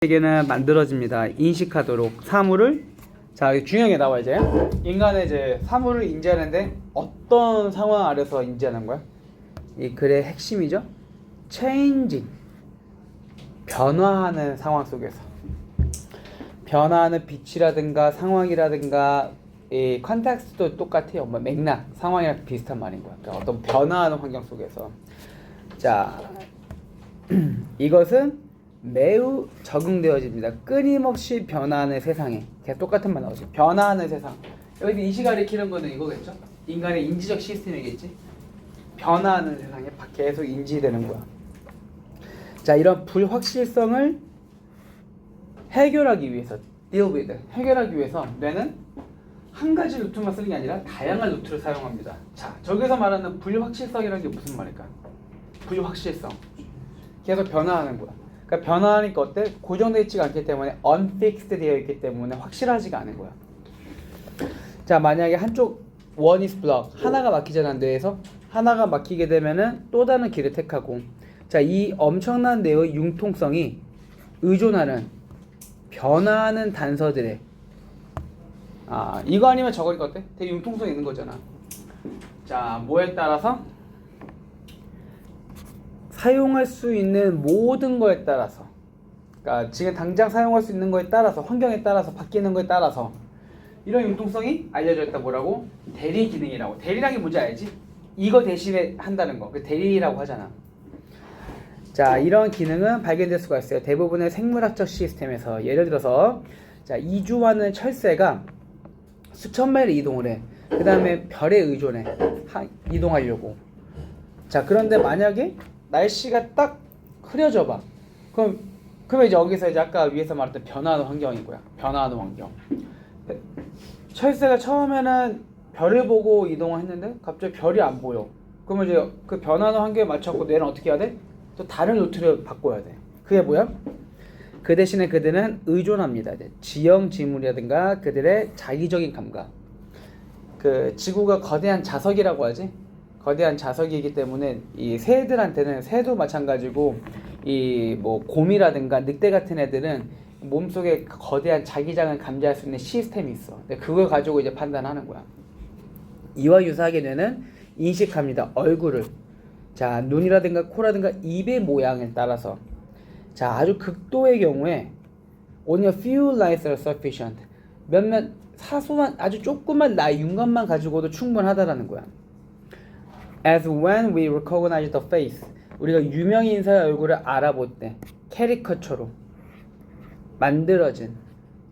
세계는 만들어집니다. 인식하도록 사물을 중요한 게 나와. 이제 인간의 이제 사물을 인지하는데 어떤 상황 아래서 인지하는 거야? 이 글의 핵심이죠. changing, 변화하는 상황 속에서, 변화하는 빛이라든가 상황이라든가 이 컨텍스트도 똑같아요. 뭐 맥락, 상황이랑 비슷한 말인 거야. 그러니까 어떤 변화하는 환경 속에서. 자, 이것은 매우 적응되어집니다. 끊임없이 변화하는 세상에. 계속 똑같은 말 나오죠. 변화하는 세상. 여기서 이 시간을 키는 거는 이거겠죠? 인간의 인지적 시스템이겠지? 변화하는 세상에 계속 인지되는 거야. 자, 이런 불확실성을 해결하기 위해서, deal with, 해결하기 위해서 뇌는 한 가지 루트만 쓰는 게 아니라 다양한 루트를 사용합니다. 자, 저기서 말하는 불확실성이라는 게 무슨 말일까? 불확실성. 계속 변화하는 거야. 그러니까 변화하니까 어때? 고정되어 있지가 않기 때문에 unfixed 되어 있기 때문에 확실하지가 않은 거야. 자, 만약에 한쪽 one is blocked, 하나가 막히잖아. 뇌에서 하나가 막히게 되면은 또 다른 길을 택하고, 자, 이 엄청난 뇌의 융통성이 의존하는 변화하는 단서들의 이거 아니면 저거니까 어때? 되게 융통성이 있는 거잖아. 자, 뭐에 따라서 사용할 수 있는 모든 거에 따라서, 그러니까 지금 당장 사용할 수 있는 거에 따라서, 환경에 따라서, 바뀌는 거에 따라서 이런 융통성이 알려져 있다. 뭐라고? 대리 기능이라고. 대리란 게 뭔지 알지? 이거 대신에 한다는 거. 그 대리라고 하잖아. 자, 이런 기능은 발견될 수가 있어요. 대부분의 생물학적 시스템에서. 예를 들어서 자, 이주하는 철새가 수천 마일을 이동을 해. 그 다음에 별에 의존해. 이동하려고. 자, 그런데 만약에 날씨가 딱 흐려져 봐. 그럼 이제 여기서 이제 아까 위에서 말했던 변화하는 환경인 거야. 변화하는 환경. 철새가 처음에는 별을 보고 이동을 했는데 갑자기 별이 안 보여. 그러면 이제 그 변화하는 환경에 맞춰서 뇌는 어떻게 해야 돼? 또 다른 루트를 바꿔야 돼. 그게 뭐야? 그 대신에 그들은 의존합니다. 지형 지물이라든가 그들의 자기적인 감각. 그 지구가 거대한 자석이라고 하지? 거대한 자석이기 때문에 이 새들한테는, 새도 마찬가지고 이 뭐 곰이라든가 늑대 같은 애들은 몸속에 거대한 자기장을 감지할 수 있는 시스템이 있어. 근데 그걸 가지고 이제 판단하는 거야. 이와 유사하게 뇌는 인식합니다. 얼굴을. 자, 눈이라든가 코라든가 입의 모양에 따라서. 자, 아주 극도의 경우에 only a few lights are sufficient. 몇몇 사소한 아주 조그만 나의 윤곽만 가지고도 충분하다라는 거야. As when we recognize the face, 우리가 유명 인사의 얼굴을 알아볼 때 캐리커처로 만들어진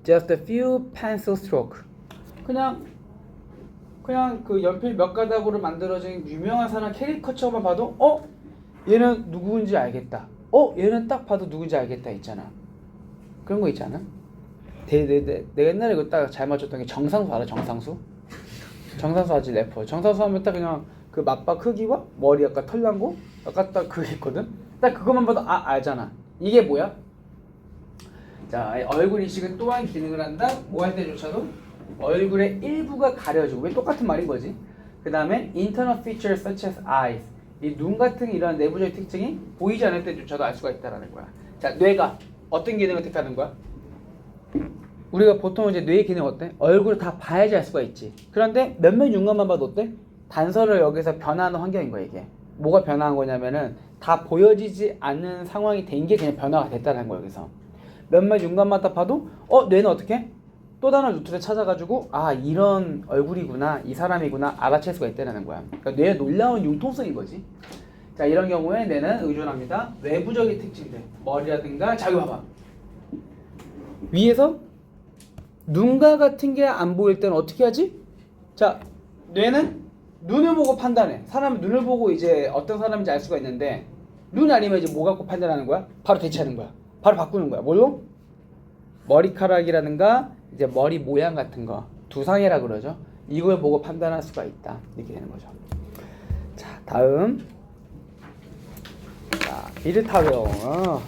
just a few pencil stroke, 그냥 그 연필 몇 가닥으로 만들어진 유명한 사람 캐리커처만 봐도 얘는 누구인지 알겠다. 얘는 딱 봐도 누군지 알겠다 있잖아. 그런 거 있잖아. 내가 옛날에 이거 딱 잘 맞췄던 게 정상수 알아? 정상수 하지, 래퍼. 정상수 하면 딱 그냥 그 맞박 크기와 머리 약간 털 난 거 약간 딱 그게 있거든. 딱 그것만 봐도 알잖아. 이게 뭐야? 자, 얼굴 인식은 또한 기능을 한다. 뭐 할 때조차도 얼굴의 일부가 가려지고. 왜 똑같은 말인 거지? 그 다음에 internal features such as eyes, 이 눈 같은 이런 내부적 특징이 보이지 않을 때조차도 알 수가 있다라는 거야. 자, 뇌가 어떤 기능을 택하는 거야? 우리가 보통 이제 뇌의 기능 어때? 얼굴을 다 봐야지 알 수가 있지. 그런데 몇몇 윤곽만 봐도 어때? 단서를 여기서 변화하는 환경인 거야. 이게 뭐가 변화한 거냐면은 다 보여지지 않는 상황이 된 게 그냥 변화가 됐다는 거야. 여기서 몇몇 윤곽만 딱 봐도 뇌는 어떻게? 또 다른 루트를 찾아가지고 이런 얼굴이구나, 이 사람이구나 알아챌 수가 있다는 거야. 그러니까 뇌의 놀라운 융통성인 거지. 자, 이런 경우에 뇌는 의존합니다. 외부적인 특징들, 머리라든가. 자, 이거 봐봐. 위에서 눈과 같은 게 안 보일 때는 어떻게 하지? 자, 뇌는 눈을 보고 판단해. 사람은 눈을 보고 이제 어떤 사람인지 알 수가 있는데, 눈 아니면 이제 뭐 갖고 판단하는 거야? 바로 대체하는 거야. 바로 바꾸는 거야. 뭘로? 머리카락이라든가 이제 머리 모양 같은 거, 두상이라 그러죠. 이걸 보고 판단할 수가 있다. 이렇게 되는 거죠. 자, 다음. 자, 비르타웨어.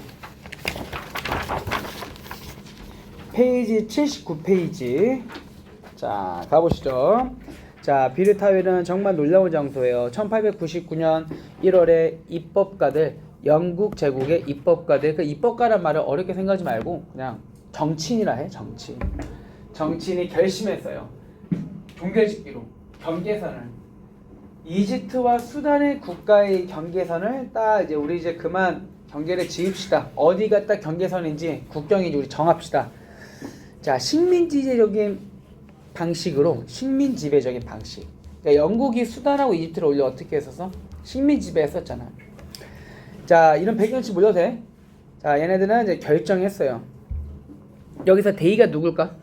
페이지 79페이지. 자, 가보시죠. 자, 비르타웰은 정말 놀라운 장소예요. 1899년 1월에 입법가들 영국 제국의 입법가들. 그 입법가란 말을 어렵게 생각하지 말고 그냥 정치인이라 해. 정치인이 결심했어요. 종결짓기로 경계선을, 이집트와 수단의 국가의 경계선을 딱 이제 우리 이제 그만 경계를 지읍시다. 어디가 딱 경계선인지 국경인지 우리 정합시다. 자, 식민지배적인 방식으로, 식민지배적인 방식. 그러니까 영국이 수단하고 이집트를 원래 어떻게 했었어? 식민지배했었잖아. 자, 이런 배경치 몰라도 돼. 자, 얘네들은 이제 결정했어요. 여기서 대의가 누굴까?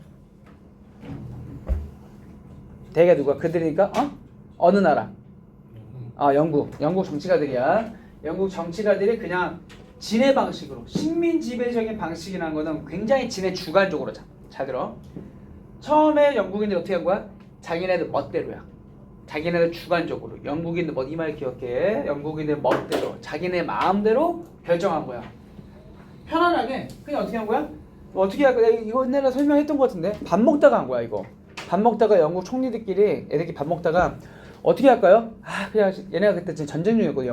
대의가 누가? 그들이니까 어느 나라? 영국 정치가들이야. 영국 정치가들이 그냥 진의 방식으로, 식민 지배적인 방식이라는 거는 굉장히 진의 주관적으로 잘 들어. 처음에 영국인들이 어떻게 한 거야? 자기네들 멋대로야. 자기네들 주관적으로. 영국인들 이 말 기억해. 영국인들 멋대로, 자기네 마음대로 결정한 거야. 편안하게 그냥 어떻게 한 거야? 어떻게 할 거야? 이거 옛날에 설명했던 것 같은데 밥 먹다가 한 거야. 이거 밥 먹다가 영국 총리들끼리 애들끼리 밥 먹다가 어떻게 할까요? 그냥 얘네가 그때 지금 전쟁 중이었거든.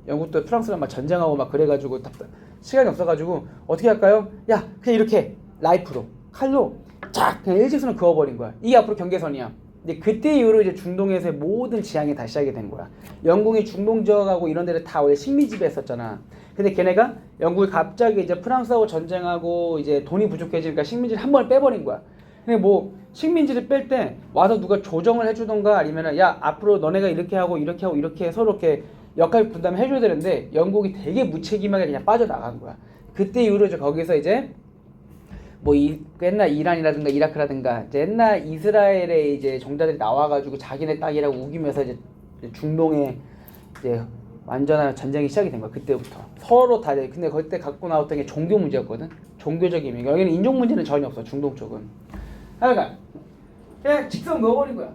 영국도 프랑스랑 막 전쟁하고 막 그래가지고 시간이 없어가지고 어떻게 할까요? 야, 그냥 이렇게 라이프로 칼로 쫙 그냥 일직선을 그어버린 거야. 이게 앞으로 경계선이야. 근데 그때 이후로 이제 중동에서의 모든 지향이 다시 시작이 된 거야. 영국이 중동 지역하고 이런 데를 다 원래 식민지배했었잖아. 근데 걔네가 영국이 갑자기 이제 프랑스하고 전쟁하고 이제 돈이 부족해지니까 식민지를 한 번에 빼버린 거야. 근데 뭐 식민지를 뺄 때 와서 누가 조정을 해주던가 아니면은 야, 앞으로 너네가 이렇게 하고 이렇게 하고 이렇게 서로 이렇게 역할 분담을 해줘야 되는데 영국이 되게 무책임하게 그냥 빠져나간 거야. 그때 이후로 이제 거기서 이제 뭐 옛날 이란이라든가 이라크라든가 이제 옛날 이스라엘의 이제 종자들이 나와가지고 자기네 땅이라고 우기면서 이제 중동에 이제 완전한 전쟁이 시작이 된 거야. 그때부터 서로 다. 근데 그때 갖고 나왔던 게 종교 문제였거든. 종교적인 의미. 여기는 인종 문제는 전혀 없어. 중동 쪽은. 그러니까 그냥 직선 그어버린 거야.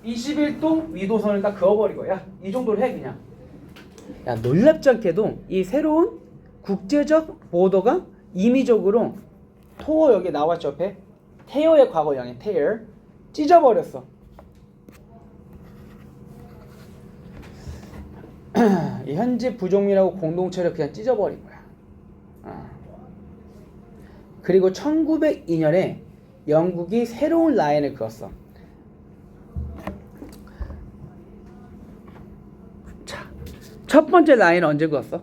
21도 위도선을 딱 그어버린 거야. 이 정도로 해 그냥. 야, 놀랍지 않게도 이 새로운 국제적 보도가 임의적으로 토어 여기 나왔죠. 옆에 테어의 과거형이 테어 찢어버렸어. 이 현지 부족민하고 공동체를 그냥 찢어버린 거야. 그리고 1902년에 영국이 새로운 라인을 그었어. 자, 첫 번째 라인은 언제 그었어?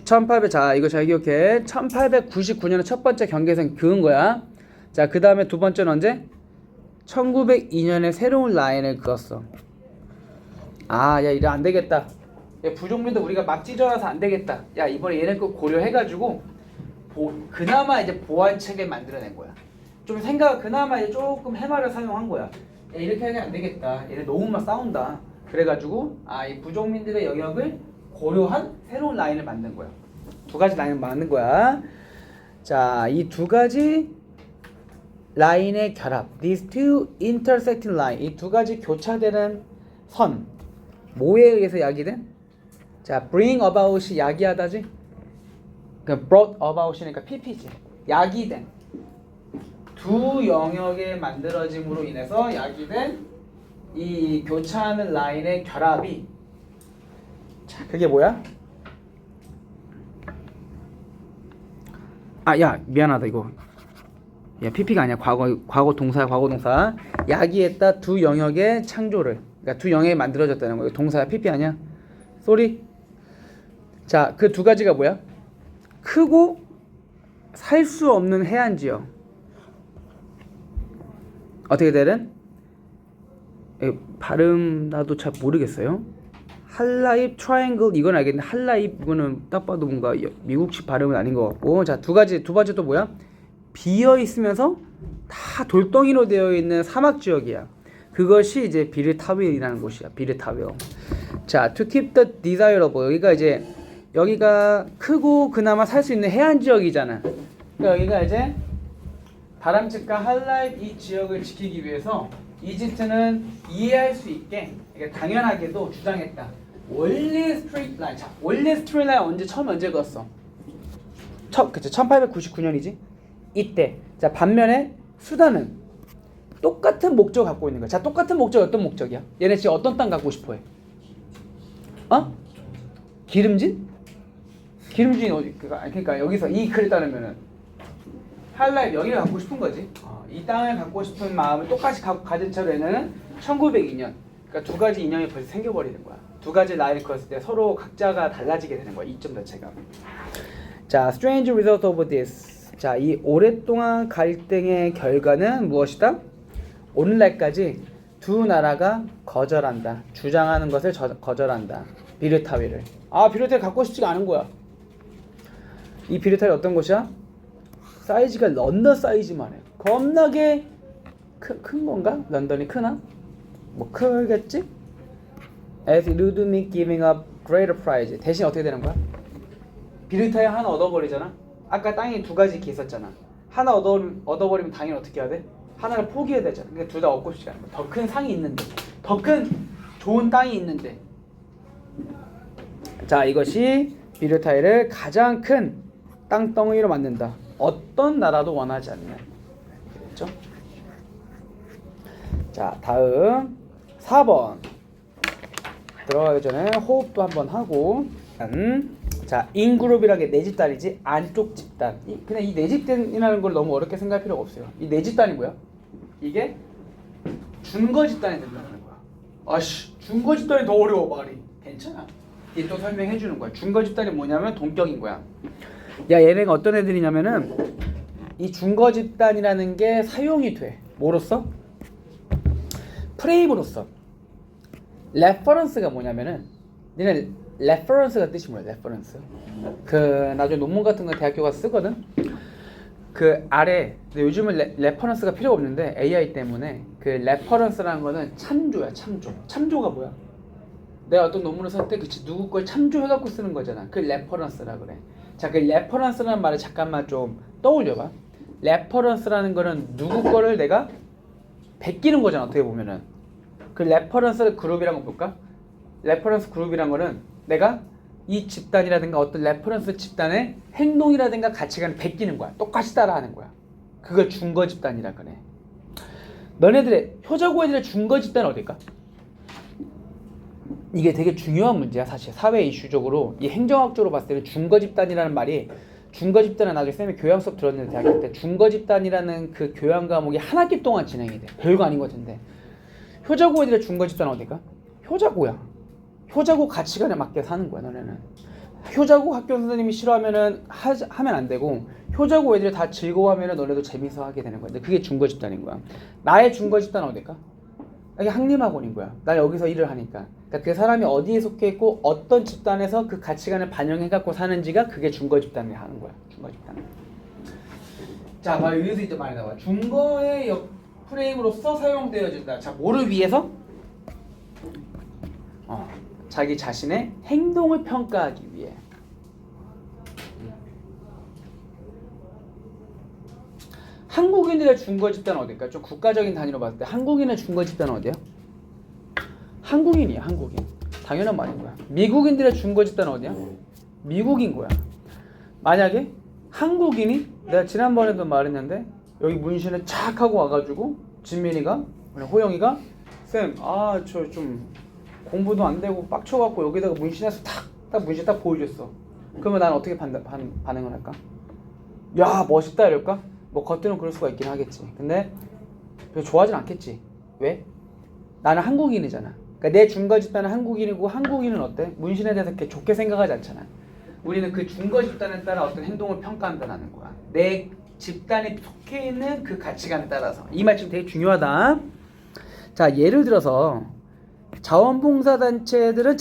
1800. 이거 잘 기억해. 1899년에 첫 번째 경계선 그은 거야. 자, 그 다음에 두 번째는 언제? 1902년에 새로운 라인을 그었어. 야, 이래 안 되겠다. 야, 부족민도 우리가 막 찢어놔서 안 되겠다. 야, 이번에 얘네 거 고려해가지고 그나마 이제 보완책을 만들어낸 거야. 좀 그나마 이제 조금 해마를 사용한 거야. 야, 이렇게 하면 안 되겠다. 얘네 너무 막 싸운다. 그래가지고 이 부족민들의 영역을 고려한 새로운 라인을 만든 거야. 두 가지 라인을 만든 거야. 자, 이 두 가지 라인의 결합, these two intersecting line, 이 두 가지 교차되는 선, 뭐에 의해서 야기된? 자, bring about이 야기하다지? 그 brought about이니까 pp지. 야기된 두 영역의 만들어짐으로 인해서 야기된 이 교차하는 라인의 결합이, 자, 그게 뭐야? 야, 미안하다 이거. 야, pp가 아니야. 과거 동사. 야기했다 두 영역의 창조를. 그러니까 두 영역이 만들어졌다는 거야. 동사야. pp 아니야. 쏘리. 자, 그 두 가지가 뭐야? 크고 살 수 없는 해안 지역. 어떻게 되든 발음 나도 잘 모르겠어요. 할라입 트라이앵글 이건 알겠는데 할라입 이거는 딱 봐도 뭔가 미국식 발음은 아닌 것 같고. 자, 두 번째 또 뭐야? 비어 있으면서 다 돌덩이로 되어 있는 사막 지역이야. 그것이 이제 비르타윌이라는 곳이야. 비르타윌. 자, to keep the desirable, 여기가 크고 그나마 살 수 있는 해안 지역이잖아. 그러니까 여기가 이제 바람직과 할라입 이 지역을 지키기 위해서 이집트는 이해할 수 있게, 그러니까 당연하게도 주장했다. 원래 스트레이트 라인. 자, 원래 스트레이트 라인 언제 그었어? 그치, 1899년이지. 이때. 자, 반면에 수단은 똑같은 목적을 갖고 있는 거야. 자, 똑같은 목적이 어떤 목적이야? 얘네 지금 어떤 땅 갖고 싶어 해? 기름진? 기름진 어디? 그러니까 여기서 이 글을 따르면은 할라의 명예를 갖고 싶은 거지. 이 땅을 갖고 싶은 마음을 똑같이 가진 채로 얘는 1902년. 그러니까 두 가지 인연이 벌써 생겨버리는 거야. 두 가지 나이를 걸었을 때 서로 각자가 달라지게 되는 거야. 이점 자체가. 자, strange result of this. 자, 이 오랫동안 갈등의 결과는 무엇이다? 오늘날까지 두 나라가 거절한다. 주장하는 것을 거절한다. 비르타위를. 비르타위 갖고 싶지가 않은 거야. 이 비르타위 어떤 곳이야? 사이즈가 런던 사이즈만 해. 겁나게 큰 건가? 런던이 크나? 뭐 크겠지? As Ludwig giving up greater prize. 대신 어떻게 되는 거야? 비르타위 하나 얻어버리잖아. 아까 땅이 두 가지 이렇게 있었잖아. 하나 얻어버리면 당연히 어떻게 해야 돼? 하나를 포기해야 되잖아. 그러니까 둘 다 얻고 싶지 않은 거야. 더 큰 상이 있는데, 더 큰 좋은 땅이 있는데. 자, 이것이 비르타위를 가장 큰 땅덩이로 만든다. 어떤 나라도 원하지 않는. 그랬죠? 자, 다음 4번 들어가기 전에 호흡도 한번 하고. 자, 인그룹이라는 게 내 집단이지 안쪽 집단. 그냥 이 내 집단이라는 걸 너무 어렵게 생각할 필요가 없어요. 이 내 집단이 뭐야? 이게 준거 집단이 된다는 거야. 준거 집단이 더 어려워 말이. 괜찮아. 이게 또 설명해 주는 거야. 준거 집단이 뭐냐면 동격인 거야. 야, 얘네가 어떤 애들이냐면은 이 준거 집단이라는 게 사용이 돼. 뭐로써? 프레임으로써. 레퍼런스가 뭐냐면은 얘네 레퍼런스가 뜻이 뭐야? 레퍼런스. 나중에 논문 같은 거 대학교 가서 쓰거든. 그 아래 요즘은 레퍼런스가 필요 없는데 AI 때문에 그 레퍼런스라는 거는 참조야. 참조가 뭐야? 내가 어떤 논문을 쓸 때 그치 누구 걸 참조해갖고 쓰는 거잖아. 그 레퍼런스라 그래. 자, 그 레퍼런스라는 말을 잠깐만 좀 떠올려봐. 레퍼런스라는 거는 누구 거를 내가 베끼는 거잖아. 어떻게 보면은 그 레퍼런스 그룹이란 거 볼까? 레퍼런스 그룹이란 거는 내가 이 집단이라든가 어떤 레퍼런스 집단의 행동이라든가 가치관을 베끼는 거야. 똑같이 따라하는 거야. 그걸 준거 집단이라 그래. 너네들의 효자고 애들의 준거 집단은 어딜까? 이게 되게 중요한 문제야. 사실 사회 이슈적으로 이 행정학적으로 봤을 때는 준거 집단이라는 말이 준거 집단은 나중에 쌤이 교양 수업 들었는데 대학교 때 준거 집단이라는 그 교양 과목이 한 학기 동안 진행이 돼. 별거 아닌 것 같은데 효자고 애들의 준거 집단은 어딜까? 효자고야. 효자고 가치관에 맞게 사는 거야. 너네는 효자고 학교 선생님이 싫어하면은 하면 안 되고 효자고 애들이 다 즐거워하면은 너네도 재밌어 하게 되는 거야. 근데 그게 준거 집단인 거야. 나의 준거 집단은 어딜까? 이게 학림학원인 거야. 나 여기서 일을 하니까. 그러니까 그 사람이 어디에 속해 있고 어떤 집단에서 그 가치관을 반영해 갖고 사는지가 그게 준거 집단이 하는 거야. 준거 집단. 자, 바로 여기서 이제 많이 나와. 준거의 프레임으로서 사용되어진다. 자, 뭐를 위해서? 자기 자신의 행동을 평가하기 위해. 한국인들의 준거 집단은 어딜까? 좀 국가적인 단위로 봤을 때 한국인의 준거 집단은 어디야? 한국인이야. 한국인. 당연한 말인 거야. 미국인들의 준거 집단은 어디야? 미국인 거야. 만약에 한국인이 내가 지난번에도 말했는데 여기 문신을 착 하고 와가지고 진민이가 호영이가 쌤, 저 좀 공부도 안 되고 빡쳐갖고 여기다가 문신해서 딱 문신 딱 보여줬어. 그러면 난 어떻게 반응을 할까? 야, 멋있다 이럴까? 뭐 겉으로는 그럴 수가 있긴 하겠지. 근데 별로 좋아하진 않겠지. 왜? 나는 한국인이잖아. 그러니까 내 준거 집단은 한국인이고 한국인은 어때? 문신에 대해서 그렇게 좋게 생각하지 않잖아. 우리는 그 준거 집단에 따라 어떤 행동을 평가한다는 거야. 내 집단에 속해 있는 그 가치관에 따라서. 이 말 지금 되게 중요하다. 자, 예를 들어서 자원봉사단체들은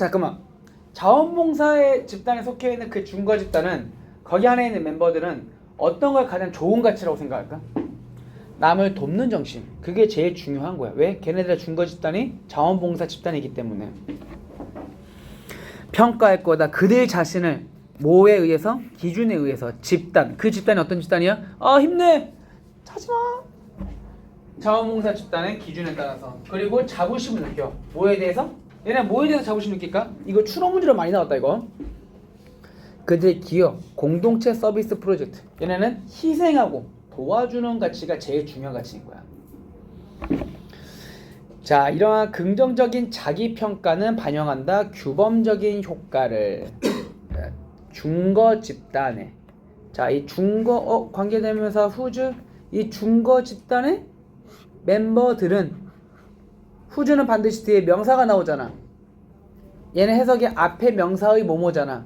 자원봉사의 집단에 속해 있는 그 준거 집단은 거기 안에 있는 멤버들은 어떤 걸 가장 좋은 가치라고 생각할까? 남을 돕는 정신. 그게 제일 중요한 거야. 왜? 걔네들의 준거 집단이 자원봉사 집단이기 때문에. 평가할 거다. 그들 자신을 뭐에 의해서? 기준에 의해서. 집단. 그 집단이 어떤 집단이야? 힘내! 자지마! 자원봉사 집단의 기준에 따라서. 그리고 자부심을 느껴. 뭐에 대해서? 얘네 뭐에 대해서 자부심 느낄까? 이거 추론 문제로 많이 나왔다 이거. 그들의 기업, 공동체 서비스 프로젝트. 얘네는 희생하고 도와주는 가치가 제일 중요한 가치인 거야. 자, 이러한 긍정적인 자기평가는 반영한다 규범적인 효과를. 중거 집단에 자, 이 중거 관계대명사 whose 이 중거 집단의 멤버들은 whose는 반드시 뒤에 명사가 나오잖아. 얘는 해석이 앞에 명사의 뭐뭐잖아.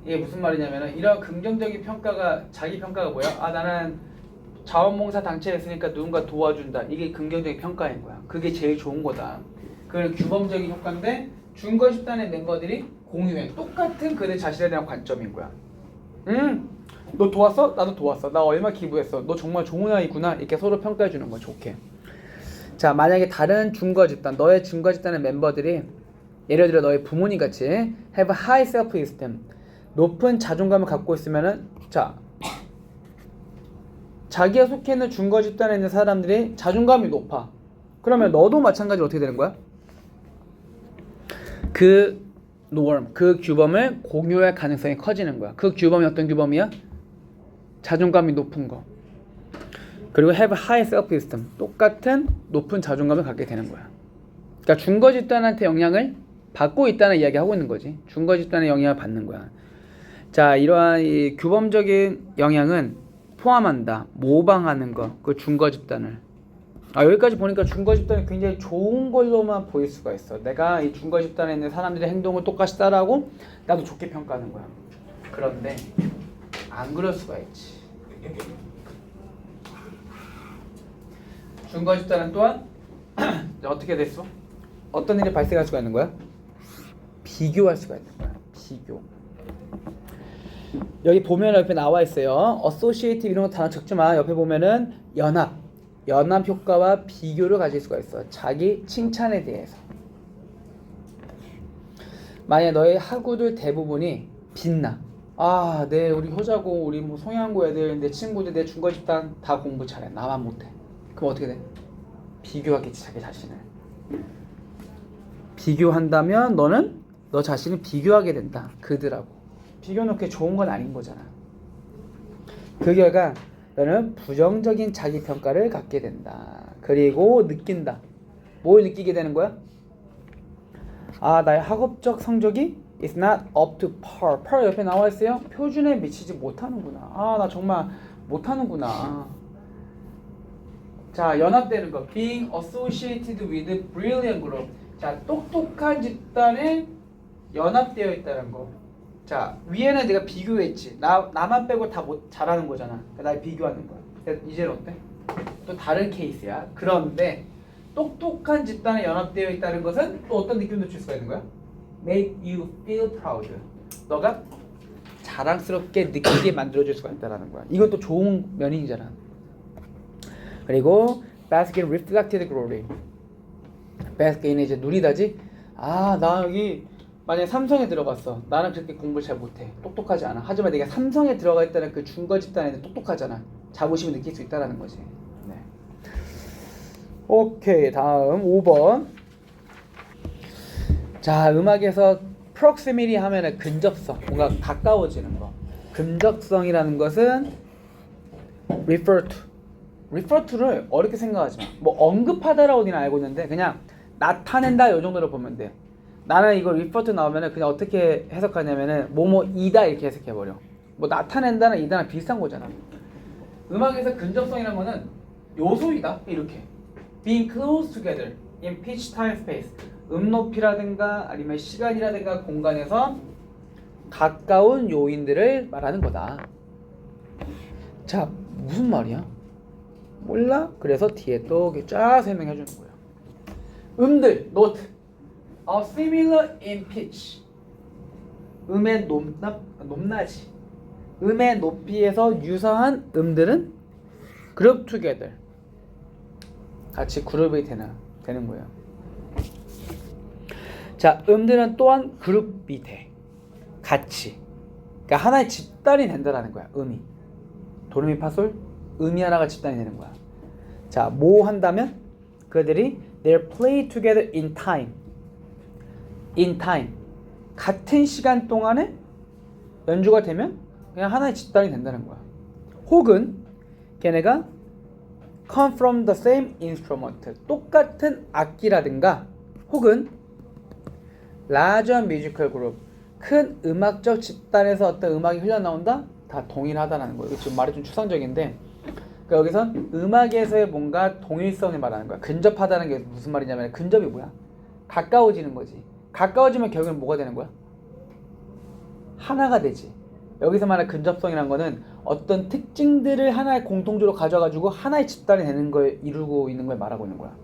이게 무슨 말이냐면은 이런 긍정적인 평가가 자기 평가가 뭐야? 아 나는 자원봉사 단체에 있으니까 누군가 도와준다. 이게 긍정적인 평가인 거야. 그게 제일 좋은 거다. 그건 규범적인 효과인데 중거 집단의 멤버들이 공유해. 똑같은 그들 자신에 대한 관점인 거야. 너 도왔어? 나도 도왔어. 나 얼마 기부했어. 너 정말 좋은 아이구나. 이렇게 서로 평가해 주는 거야. 좋게. 자, 만약에 다른 중거 집단, 너의 중거 집단의 멤버들이 예를 들어 너의 부모님 같이 have high self-esteem, 높은 자존감을 갖고 있으면은 자, 자기가 속해 있는 중거 집단에 있는 사람들이 자존감이 높아. 그러면 너도 마찬가지로 어떻게 되는 거야? 그 norm, 그 규범을 공유할 가능성이 커지는 거야. 그 규범이 어떤 규범이야? 자존감이 높은 거. 그리고 have high self-esteem, 똑같은 높은 자존감을 갖게 되는 거야. 그러니까 중거 집단한테 영향을 받고 있다는 이야기 하고 있는 거지. 중거 집단의 영향을 받는 거야. 자, 이러한 이 규범적인 영향은 포함한다. 모방하는 거, 그 중거 집단을. 여기까지 보니까 중거 집단이 굉장히 좋은 걸로만 보일 수가 있어. 내가 이 중거 집단에 있는 사람들의 행동을 똑같이 따라하고 나도 좋게 평가하는 거야. 그런데 안 그럴 수가 있지. 중거 집단은 또한 어떻게 됐어? 어떤 일이 발생할 수가 있는 거야? 비교할 수가 있는 거야. 비교. 여기 보면 옆에 나와 있어요. associative 이런 거 단어 적지 마. 옆에 보면은 연합 효과와 비교를 가질 수가 있어. 자기 칭찬에 대해서. 만약 너의 학우들 대부분이 빛나. 아, 네, 우리 효자고 우리 뭐 송양고 애들 내 친구들 내 중거 집단 다 공부 잘해. 나만 못해. 그럼 어떻게 돼? 비교하겠지, 자기 자신을. 비교한다면 너는 너 자신을 비교하게 된다. 그들하고. 비교는 그렇게 좋은 건 아닌 거잖아. 그 결과 너는 부정적인 자기평가를 갖게 된다. 그리고 느낀다. 뭘 느끼게 되는 거야? 아, 나의 학업적 성적이 is not up to par. par 옆에 나와 있어요. 표준에 미치지 못하는구나. 아, 나 정말 못하는구나. 자, 연합되는 거. being associated with brilliant group. 자, 똑똑한 집단에 연합되어 있다는 거. 자, 위에는 내가 비교했지. 나만 빼고 다 잘하는 거잖아. 날 비교하는 거야. 이제는 어때? 또 다른 케이스야. 그런데 똑똑한 집단에 연합되어 있다는 것은 또 어떤 느낌도 줄 수가 있는 거야? Make you feel proud. 너가 자랑스럽게 느끼게 만들어줄 수가 있다는 거야. 이것도 좋은 면이잖아. 그리고 bask in reflected glory. bask는 이제 누리다지. 아, 나 여기 만약에 삼성에 들어갔어. 나는 그렇게 공부를 잘 못해. 똑똑하지 않아. 하지만 내가 삼성에 들어가 있다는 그 중거 집단에는 똑똑하잖아. 자부심을 느낄 수 있다는 거지. 네. 오케이, 다음 5번. 자, 음악에서 proximity 하면은 근접성, 뭔가 가까워지는 거. 근접성이라는 것은 refer to를 어렵게 생각하지 마. 뭐 언급하다라고 우리는 알고 있는데 그냥 나타낸다 이 정도로 보면 돼. 나는 이거 refer to 나오면은 그냥 어떻게 해석하냐면은 뭐뭐이다 이렇게 해석해버려. 뭐 나타낸다는 이다랑 비슷한 거잖아. 음악에서 근접성이라는 거는 요소이다 이렇게. Being close together in pitch, time, space. 높이라든가 아니면 시간이라든가 공간에서 가까운 요인들을 말하는 거다. 자, 무슨 말이야? 몰라? 그래서 뒤에 또 쫙 설명해 주는 거야. 음들, note. are similar in pitch. 음의 높낮이. 음의 높이에서 유사한 음들은 group together. 같이 그룹이 되는 거예요. 자, 음들은 또한 그룹이 돼. 같이. 그러니까 하나의 집단이 된다라는 거야. 음이. 도레미파솔 음이 하나가 집단이 되는 거야. 자, 뭐 한다면 그들이 they'll play together in time. in time. 같은 시간 동안에 연주가 되면 그냥 하나의 집단이 된다는 거야. 혹은 걔네가 come from the same instrument. 똑같은 악기라든가 혹은 larger musical group. 큰 음악적 집단에서 어떤 음악이 흘러나온다? 다 동일하다라는 거예요. 지금 말이 좀 추상적인데, 그러니까 여기서 음악에서의 뭔가 동일성을 말하는 거야. 근접하다는 게 무슨 말이냐면, 근접이 뭐야? 가까워지는 거지. 가까워지면 결국엔 뭐가 되는 거야? 하나가 되지. 여기서 말하는 근접성이라는 거는 어떤 특징들을 하나의 공통적으로 가져가지고 하나의 집단이 되는 걸 이루고 있는 걸 말하고 있는 거야.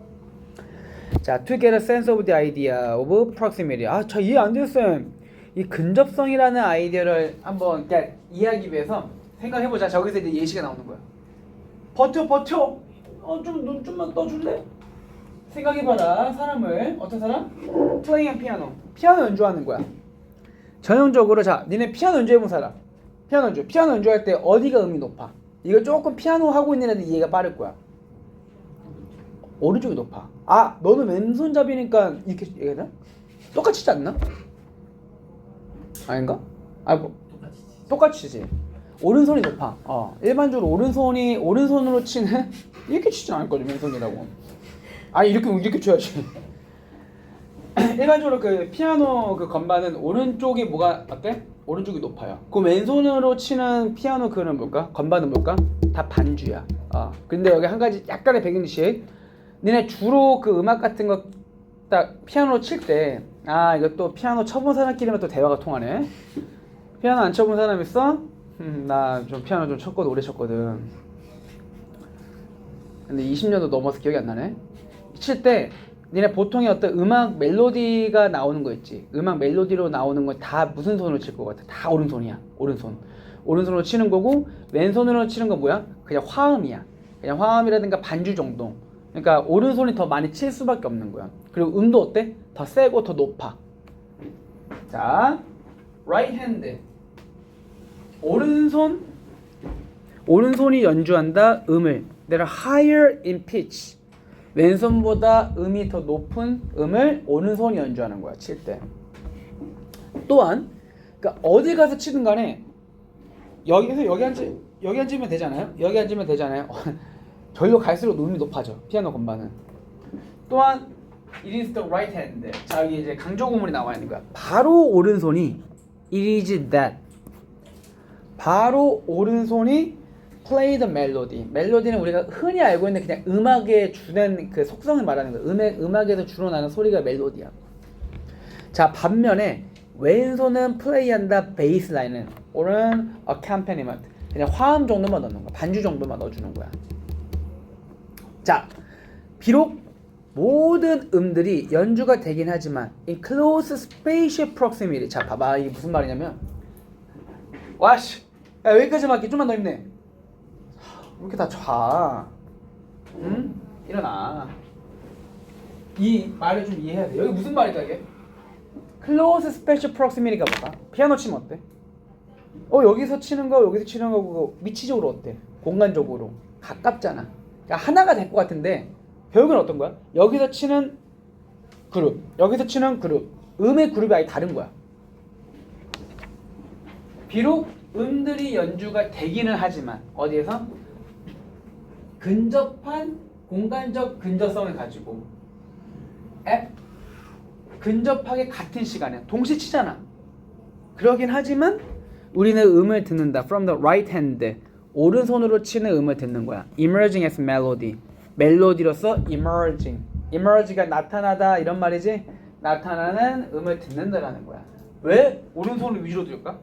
자, to get a sense of the idea of proximity. 아, 저 이해 안 돼요, 쌤. 이 근접성이라는 아이디어를 한번 그러니까 이해하기 위해서 생각해보자. 저기서 이제 예시가 나오는 거야. 버텨. 눈 좀만 떠줄래? 생각해봐라. 사람을 어떤 사람? playing 피아노 연주하는 거야. 전형적으로 자, 니네 피아노 연주해본 사람. 피아노 연주할 때 어디가 음이 높아? 이거 조금 피아노 하고 있는 애들 이해가 빠를 거야. 오른쪽이 높아. 아, 너는 왼손잡이니까 이렇게 얘기하나? 똑같이 치지 않나? 아닌가? 아, 뭐 똑같이지. 오른손이 높아. 일반적으로 오른손으로 치는 이렇게 치진 않을 거죠, 왼손이라고. 아니 이렇게 쳐야지. 일반적으로 그 피아노 그 건반은 오른쪽이 뭐가 어때? 오른쪽이 높아요. 그럼 왼손으로 치는 피아노 그는 뭘까? 건반은 뭘까? 다 반주야. 근데 여기 한 가지 약간의 배경지식. 니네 주로 그 음악 같은 거 딱 피아노로 칠 때, 이거 또 피아노 쳐본 사람끼리만 또 대화가 통하네. 피아노 안 쳐본 사람 있어? 나 좀 피아노 좀 쳤거든, 오래 쳤거든. 근데 20년도 넘어서 기억이 안 나네. 칠 때 니네 보통의 어떤 음악 멜로디가 나오는 거 있지. 음악 멜로디로 나오는 거 다 무슨 손으로 칠 것 같아? 다 오른손이야. 오른손으로 치는 거고, 왼손으로 치는 건 뭐야? 그냥 화음이야. 그냥 화음이라든가 반주 정도. 그러니까 오른손이 더 많이 칠 수밖에 없는 거야. 그리고 음도 어때? 더 세고 더 높아. 자, right hand. 오른손이 연주한다 음을. They're higher in pitch. 왼손보다 음이 더 높은 음을 오른손이 연주하는 거야, 칠 때. 또한 그러니까 어디 가서 치든 간에 여기 앉으면 되잖아요. 여기 앉으면 되잖아요. 저기로 갈수록 음이 높아져, 피아노 건반은. 또한 it is the right hand. 자, 여기 이제 강조 구문이 나와 있는 거야. 바로 오른손이 it is that. 바로 오른손이 play the melody. 멜로디는 우리가 흔히 알고 있는 그냥 음악에 주는 그 속성을 말하는 거야. 음악에서 주로 나는 소리가 멜로디야. 자, 반면에 왼손은 플레이한다 베이스 라인은 오른 accompaniment. 그냥 화음 정도만 넣는 거야. 반주 정도만 넣어주는 거야. 자, 비록 모든 음들이 연주가 되긴 하지만 in close spatial proximity. 자, 봐봐. 이게 무슨 말이냐면, 와씨, 야, 여기까지만 할게. 좀만 더 힘내. 왜 이렇게 다 자? 응? 일어나. 이 말을 좀 이해해야 돼. 여기 무슨 말이다 이게? close spatial proximity가 뭐다? 피아노 치면 어때? 여기서 치는 거 여기서 치는 거 그거 위치적으로 어때? 공간적으로 가깝잖아. 그러니까 하나가 될 것 같은데 결국은 어떤 거야? 여기서 치는 그룹, 여기서 치는 그룹, 음의 그룹이 아예 다른 거야. 비록 음들이 연주가 되기는 하지만 어디에서? 근접한 공간적 근접성을 가지고 근접하게 같은 시간에 동시에 치잖아. 그러긴 하지만 우리는 음을 듣는다. From the right hand. 오른손으로 치는 음을 듣는 거야. Emerging as melody. 멜로디로서 emerging. emerge가 나타나다 이런 말이지. 나타나는 음을 듣는다라는 거야. 왜 오른손을 위주로 들을까?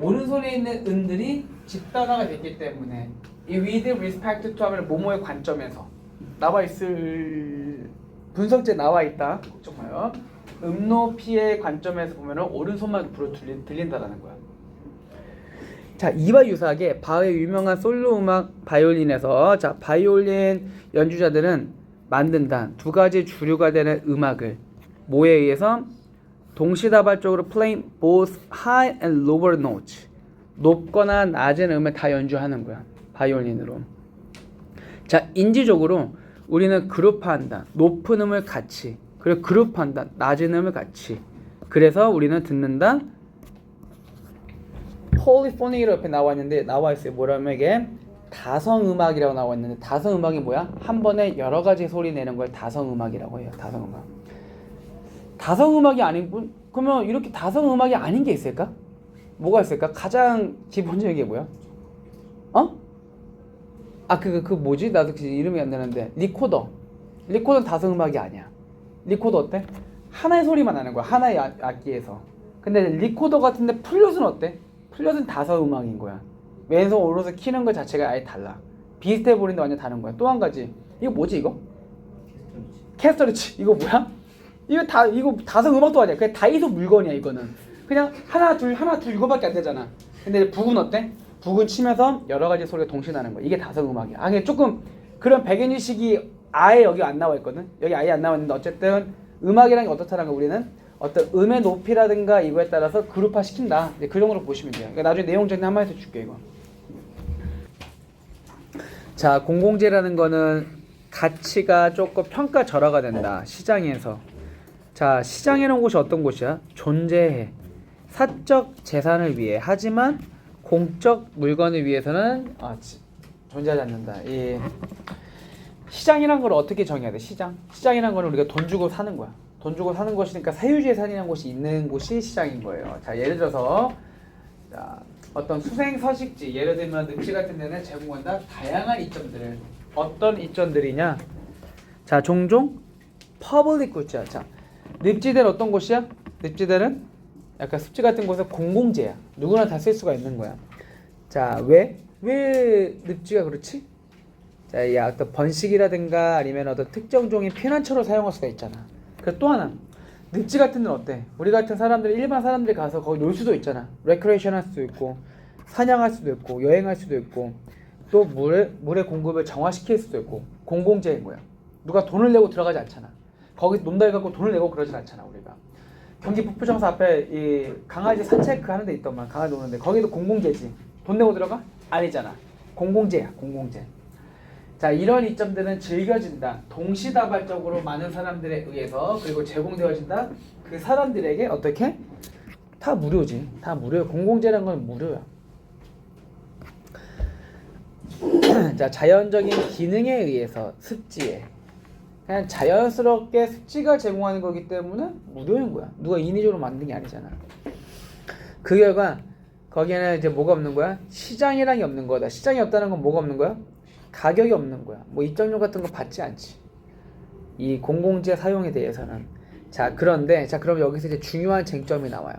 오른손에 있는 음들이 집단화가 됐기 때문에 이 with respect to 하면 모모의 관점에서 나와 있을 분석제 나와 있다. 걱정 마요. 높이의 관점에서 보면은 오른손만 주로 들린다라는 거야. 자, 이와 유사하게 바흐의 유명한 솔로 음악 바이올린에서 자, 바이올린 연주자들은 만든다. 두 가지 주류가 되는 음악을 뭐에 의해서 동시다발적으로 playing both high and lower notes. 높거나 낮은 음을 다 연주하는 거야. 바이올린으로. 자, 인지적으로 우리는 그룹화한다. 높은 음을 같이. 그리고 그룹한다. 낮은 음을 같이. 그래서 우리는 듣는다. 폴리포닉이라고 옆에 나와 있는데 나와 있어요. 뭐라면 이게 다성음악이라고 나와 있는데 다성음악이 뭐야? 한 번에 여러 가지 소리 내는 걸 다성음악이라고 해요. 다성음악. 다성음악이 아닌 분 그러면 이렇게 다성음악이 아닌 게 있을까? 뭐가 있을까? 가장 기본적인 게 뭐야? 어? 아 그 뭐지? 나도 그 이름이 안 나는데 리코더. 리코더는 다성음악이 아니야. 리코더 어때? 하나의 소리만 나는 거야. 하나의 악기에서. 근데 리코더 같은데 플룻은 어때? 플룻은 다성음악인 거야. 왼손 오른손 키는 것 자체가 아예 달라. 비슷해 보이는데 완전 다른 거야. 또 한 가지. 이거 뭐지 이거? 캐스터리치. 이거 뭐야? 이거 다성음악도 아니야. 그냥 다이소 물건이야 이거는. 그냥 하나 둘 이거밖에 안 되잖아. 근데 북은 어때? 북은 치면서 여러 가지 소리가 동시에 나는 거야. 이게 다성음악이야. 아, 이게 조금 그런 백인의식이 아예 여기 안 나와 있거든. 여기 아예 안 나와 있는데 어쨌든 음악이라는 게 어떻다는 거 우리는 어떤 음의 높이라든가 이거에 따라서 그룹화 시킨다. 그 정도로 보시면 돼요. 그러니까 나중에 내용 정리 한번 해서 줄게 이거. 자, 공공재라는 거는 가치가 조금 평가절하가 된다. 시장에서. 자, 시장이라는 곳이 어떤 곳이야? 존재해. 사적 재산을 위해. 하지만 공적 물건을 위해서는 존재하지 않는다. 이 시장이란 걸 어떻게 정해야 돼? 시장이란 거는 우리가 돈 주고 사는 거야. 돈 주고 사는 것이니까 사유재산이라는 곳이 있는 곳이 시장인 거예요. 자, 예를 들어서 어떤 수생 서식지, 예를 들면 늪지 같은 데는 제공한다 다양한 이점들을. 어떤 이점들이냐? 자, 종종 퍼블릭 굿즈야. 자, 늪지대는 어떤 곳이야? 늪지대는 약간 습지 같은 곳은 공공재야. 누구나 다 쓸 수가 있는 거야. 자, 왜 늪지가 그렇지? 자, 이 어떤 번식이라든가 아니면 어떤 특정 종이 피난처로 사용할 수가 있잖아. 그리고 또 하나, 늪지 같은 데는 어때? 우리 같은 사람들이 일반 사람들이 가서 거기 놀 수도 있잖아. 레크레이션 할 수도 있고, 사냥할 수도 있고, 여행할 수도 있고, 또 물의 공급을 정화시킬 수도 있고, 공공재인 거야. 누가 돈을 내고 들어가지 않잖아. 거기 논다 해갖고 돈을 내고 그러진 않잖아 우리가. 경기 북부청사 앞에 이 강아지 산책 하는 데 있더만, 강아지 노는데 거기도 공공재지. 돈 내고 들어가? 아니잖아. 공공재야, 공공재. 자, 이런 이점들은 즐겨진다. 동시다발적으로 많은 사람들에 의해서 그리고 제공되어진다. 그 사람들에게 어떻게? 다 무료지. 다 무료야. 공공재라는 건 무료야. 자, 자연적인 기능에 의해서 습지에 그냥 자연스럽게 습지가 제공하는 거기 때문에 무료인 거야. 누가 인위적으로 만든 게 아니잖아. 그 결과 거기에는 이제 뭐가 없는 거야? 시장이란 게 없는 거다. 시장이 없다는 건 뭐가 없는 거야? 가격이 없는 거야. 뭐 입장료 같은 거 받지 않지. 이 공공재 사용에 대해서는. 자, 그런데 그럼 여기서 이제 중요한 쟁점이 나와요.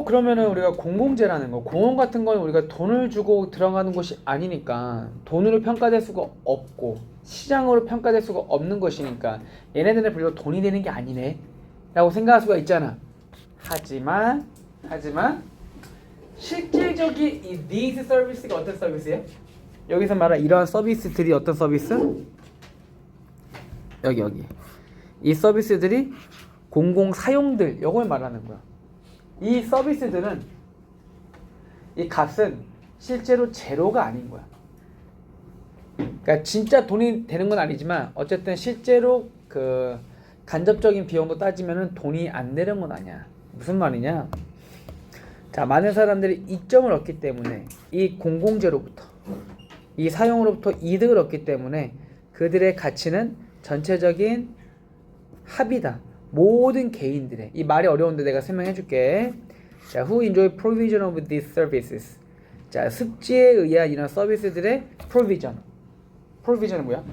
그러면은 우리가 공공재라는 거, 공원 같은 거는 우리가 돈을 주고 들어가는 곳이 아니니까 돈으로 평가될 수가 없고 시장으로 평가될 수가 없는 것이니까 얘네들은 별로 돈이 되는 게 아니네 라고 생각할 수가 있잖아. 하지만 실질적인 이 these 서비스가 어떤 서비스예요? 여기서 말한 이러한 서비스들이 어떤 서비스? 여기 이 서비스들이 공공사용들, 요걸 말하는 거야. 이 서비스들은 이 값은 실제로 제로가 아닌 거야. 그러니까 진짜 돈이 되는 건 아니지만 어쨌든 실제로 그 간접적인 비용도 따지면은 돈이 안 되는 건 아니야. 무슨 말이냐? 자, 많은 사람들이 이점을 얻기 때문에 이 공공재로부터 이 사용으로부터 이득을 얻기 때문에 그들의 가치는 전체적인 합이다. 모든 개인들의, 이 말이 어려운데 내가 설명해 줄게. 자, who enjoy provision of these services. 자, 습지에 의한 이런 서비스들의 provision은 뭐야?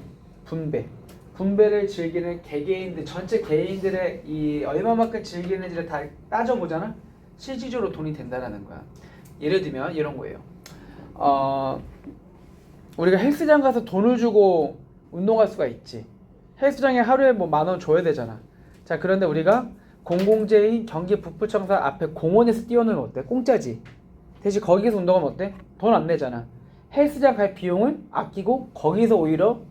분배를 즐기는 개개인들, 전체 개인들의 이 얼마만큼 즐기는지를 다 따져보잖아. 실질적으로 돈이 된다라는 거야. 예를 들면 이런 거예요. 우리가 헬스장 가서 돈을 주고 운동할 수가 있지. 헬스장에 하루에 뭐 10,000원 줘야 되잖아. 자, 그런데 우리가 공공재인 경기 북부청사 앞에 공원에서 뛰어놀면 어때? 공짜지. 대신 거기서 운동하면 어때? 돈 안 내잖아. 헬스장 갈 비용을 아끼고 거기서 오히려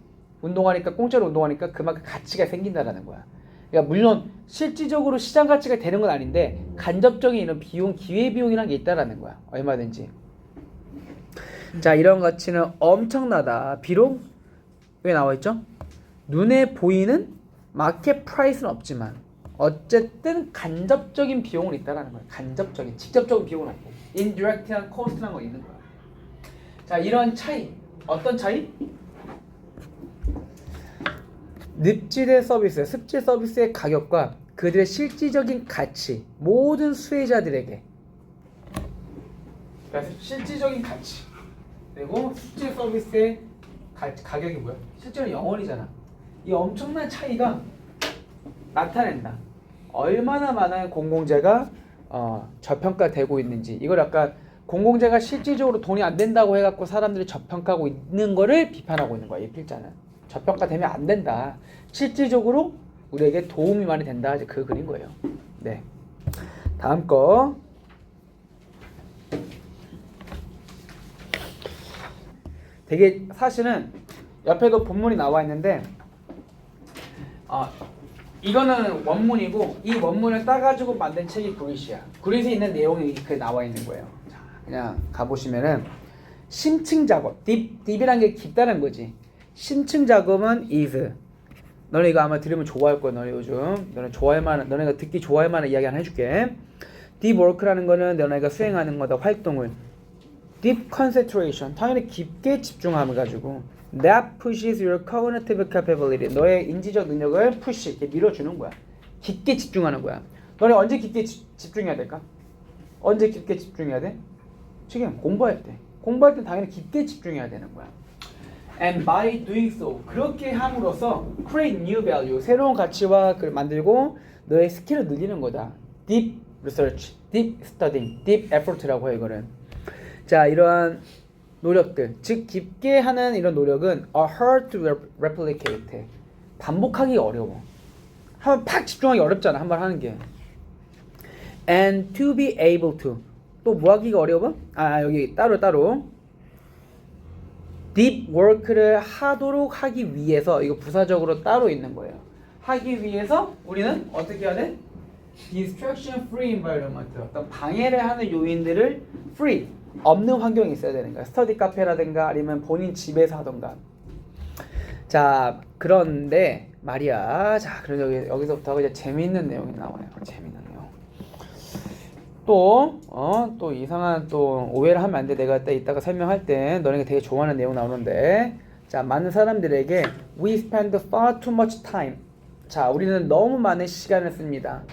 운동하니까, 공짜로 운동하니까 그만큼 가치가 생긴다라는 거야. 그러니까 물론 실질적으로 시장 가치가 되는 건 아닌데 간접적인 이런 비용, 기회비용이라는 게 있다라는 거야. 얼마든지. 자, 이런 가치는 엄청나다. 비록 왜 나와있죠? 눈에 보이는 마켓 프라이스는 없지만 어쨌든 간접적인 비용은 있다라는 거야. 간접적인, 직접적인 비용은 없고 indirect한 코스트라는 거 있는 거야. 자, 이런 차이, 어떤 차이? 늪지대 서비스, 습지 서비스의 가격과 그들의 실질적인 가치, 모든 수혜자들에게. 그러니까 실질적인 가치 그리고 습지 서비스의 가격이 뭐야? 실제로 0원이잖아. 이 엄청난 차이가 나타낸다. 얼마나 많은 공공재가 저평가되고 있는지. 이걸 약간 공공재가 실질적으로 돈이 안 된다고 해갖고 사람들이 저평가하고 있는 거를 비판하고 있는 거야. 이 필자는 저평가되면 안 된다. 실질적으로 우리에게 도움이 많이 된다. 이제 그 그린 거예요. 네. 다음 거. 되게 사실은 옆에도 본문이 나와 있는데 이거는 원문이고 이 원문을 따가지고 만든 책이 그릿이야. 그릿에 있는 내용이 이렇게 나와 있는 거예요. 자, 그냥 가보시면은 심층 작업, 딥이란 게 깊다는 거지. 심층 작업은 is. 너네 이거 아마 들으면 좋아할 거야. 너네 요즘 너네가 듣기 좋아할 만한 이야기 하나 해줄게. deep work라는 거는 너네가 수행하는 거다. 활동을. deep concentration, 당연히 깊게 집중함을 가지고 that pushes your cognitive capability, 너의 인지적 능력을 push, 이렇게 밀어주는 거야. 깊게 집중하는 거야. 너네 언제 깊게 집중해야 될까? 언제 깊게 집중해야 돼? 지금 공부할 때. 공부할 때 당연히 깊게 집중해야 되는 거야. And by doing so, 그렇게 함으로써 create new value, 새로운 가치와 그걸 만들고 너의 스킬을 늘리는 거다. deep research, deep studying, deep effort라고 해 이거는. 자, 이러한 노력들, 즉 깊게 하는 이런 노력은 are hard to replicate. 반복하기 어려워. 한번 팍 집중하기 어렵잖아. 한 번 하는 게. And to be able to. 또 뭐 하기가 어려워? 여기 따로. deep work를 하도록 하기 위해서, 이거 부사적으로 따로 있는 거예요. 하기 위해서 우리는 어떻게 해야 돼? distraction free environment. 어떤 방해를 하는 요인들을 free, 없는 환경이 있어야 되는 거야. 스터디 카페라든가 아니면 본인 집에서 하던가. 자, 그런데 말이야. 자, 그럼 여기서부터 이제 재미있는 내용이 나와요. 재미있는 내용. 또 이상한 또 오해를 하면 안 돼. 내가 이따가 설명할 때 너네가 되게 좋아하는 내용 나오는데. 자, 많은 사람들에게 we spend far too much time. 자, 우리는 너무 많은 시간을 씁니다.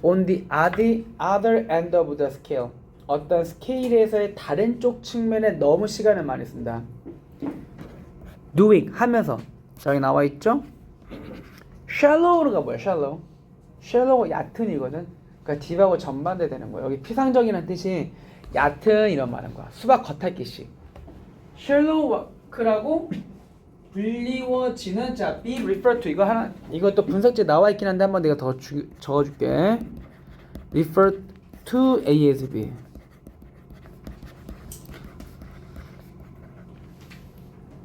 on the other end of the scale. 어떤 스케일에서의 다른 쪽 측면에 너무 시간을 많이 쓴다. doing, 하면서. 저기 나와 있죠? shallow가 뭐야? shallow가 얕은이거든. 그러니까 딥하고 전반대 되는 거야. 여기 피상적이라는 뜻이 얕은 이런 말인 거야. 수박 겉핥기식. shallow work라고 불리워지는, 자, be referred to. 이것도 분석지에 나와 있긴 한데 한번 내가 더 적어줄게. referred to ASB.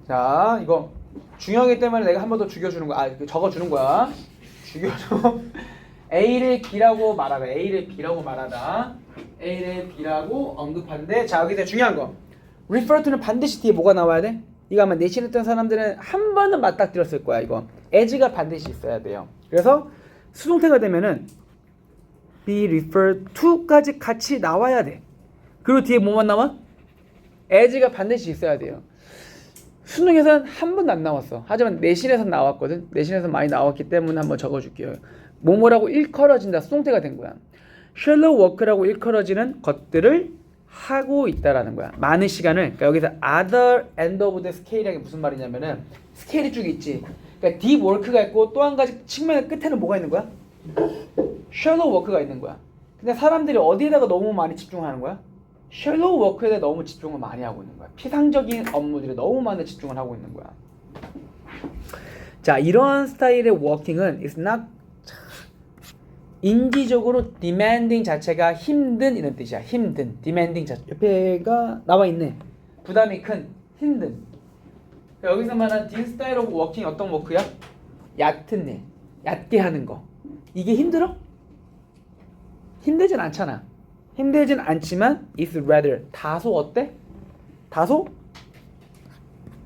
자, 이거 중요하기 때문에 내가 한 번 더 적어주는 거야. 죽여줘. A를 B라고 말하다. A를 B라고 언급하는데, 자, 여기서 중요한 거. refer to는 반드시 뒤에 뭐가 나와야 돼? 이거 아마 내신했던 사람들은 한 번은 맞닥뜨렸을 거야. 이거 as가 반드시 있어야 돼요. 그래서 수동태가 되면은 be referred to까지 같이 나와야 돼. 그리고 뒤에 뭐만 나와? as가 반드시 있어야 돼요. 수능에서는 한 번도 안 나왔어. 하지만 내신에서는 나왔거든. 내신에서 많이 나왔기 때문에 한번 적어줄게요. 뭐뭐라고 일컬어진다. 수동태가 된 거야. shallow work라고 일컬어지는 것들을 하고 있다라는 거야. 많은 시간을. 그러니까 여기서 other end of the scale이 무슨 말이냐면은 스케일이 쭉 있지. 그러니까 deep work가 있고 또 한 가지 측면의 끝에는 뭐가 있는 거야? shallow work가 있는 거야. 근데 사람들이 어디에다가 너무 많이 집중하는 거야? shallow work에 너무 집중을 많이 하고 있는 거야. 피상적인 업무들에 너무 많은 집중을 하고 있는 거야. 자, 이런 스타일의 워킹은 is not, 인지적으로 demanding 자체가 힘든 이런 뜻이야. 힘든, demanding 자체. 옆에가 나와 있네. 부담이 큰, 힘든. 여기서 말하는 this style of working 어떤 워크야? 얕은 일, 얕게 하는 거. 이게 힘들어? 힘들진 않잖아. 힘들진 않지만 is rather, 다소 어때? 다소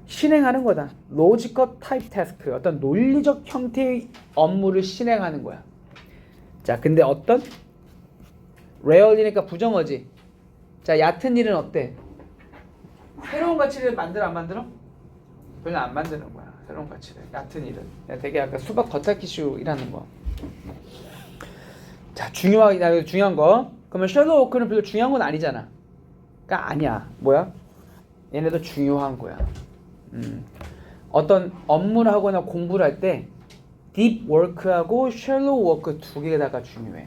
실행하는 거다. logical type task, 어떤 논리적 형태의 업무를 실행하는 거야. 자, 근데 어떤? rarely니까 부정어지. 자, 얕은 일은 어때? 새로운 가치를 만들어 안 만들어? 별로 안 만드는 거야. 새로운 가치들, 얕은 일은 되게 약간 수박 겉핥기식으로 일하는 거. 자, 중요한 거. 그러면 셜록 워크는 별로 중요한 건 아니잖아. 그러니까 아니야. 뭐야? 얘네도 중요한 거야. 어떤 업무를 하거나 공부를 할 때 딥 워크하고 셜록 워크 두 개다가 중요해.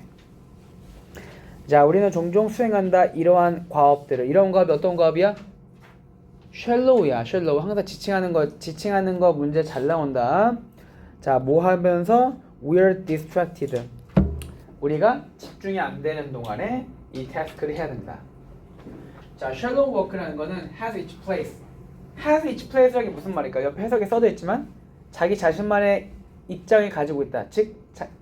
자, 우리는 종종 수행한다 이러한 과업들을. 이런 과업이 어떤 과업이야? 셜로우야. 셜로우. 항상 지칭하는 거 문제 잘 나온다. 자, 뭐 하면서 we're distracted. 우리가 집중이 안 되는 동안에 이 태스크를 해야 된다. 자, shallow work라는 거는 has its place. has its place라는 게 무슨 말일까? 옆에 해석에 써져 있지만 자기 자신만의 입장을 가지고 있다. 즉,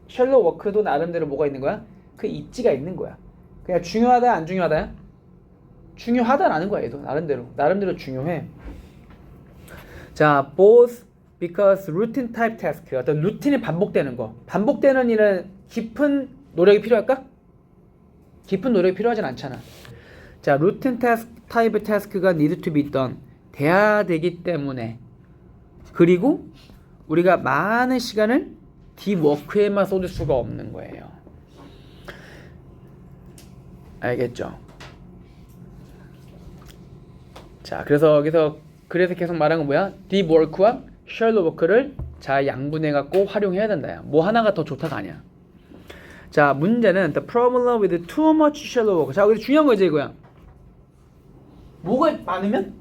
shallow work도 나름대로 뭐가 있는 거야? 그 입지가 있는 거야. 그냥 중요하다, 안 중요하다야? 중요하다라는 거야. 얘도 나름대로 중요해. 자, both because routine type task. 어떤 루틴이 반복되는 거. 반복되는 일은 깊은 노력이 필요할까? 깊은 노력이 필요하진 않잖아. 자, 루틴 타입의 태스크가 need to be done. 돼야 되기 때문에. 그리고 우리가 많은 시간을 딥워크에만 쏟을 수가 없는 거예요. 알겠죠? 자, 그래서 여기서 계속 말한 건 뭐야? 딥워크와 셜로워크를 잘 양분해 갖고 활용해야 된다. 뭐 하나가 더 좋다가 아니야. 자, 문제는 the problem with too much shallow work. 자, 여기 중요한 거지 이거야. 뭐가 많으면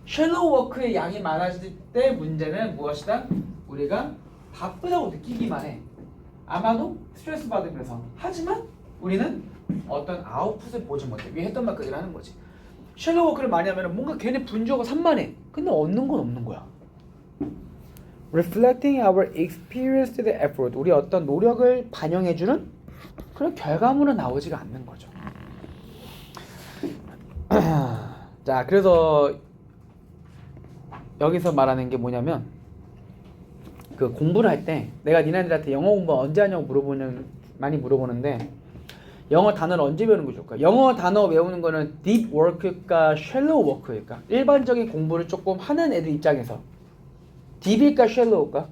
shallow work의 양이 많아질 때 문제는 무엇이다? 우리가 바쁘다고 느끼기만 해. 아마도 스트레스 받으면서. 하지만 우리는 어떤 아웃풋을 보지 못해. 위에 했던 말 그대로 하는 거지. shallow work를 많이 하면 뭔가 괜히 분주하고 산만해. 근데 얻는 건 없는 거야. reflecting our experienced effort. 우리 어떤 노력을 반영해주는 그런 결과물은 나오지가 않는 거죠. 자, 그래서 여기서 말하는 게 뭐냐면 그 공부를 할 때 내가 니네들한테 영어 공부 언제 하냐고 많이 물어보는데 영어 단어를 언제 배우는 게 좋을까? 영어 단어 외우는 거는 deep work일까 shallow work일까? 일반적인 공부를 조금 하는 애들 입장에서 딥일까 shallow일까?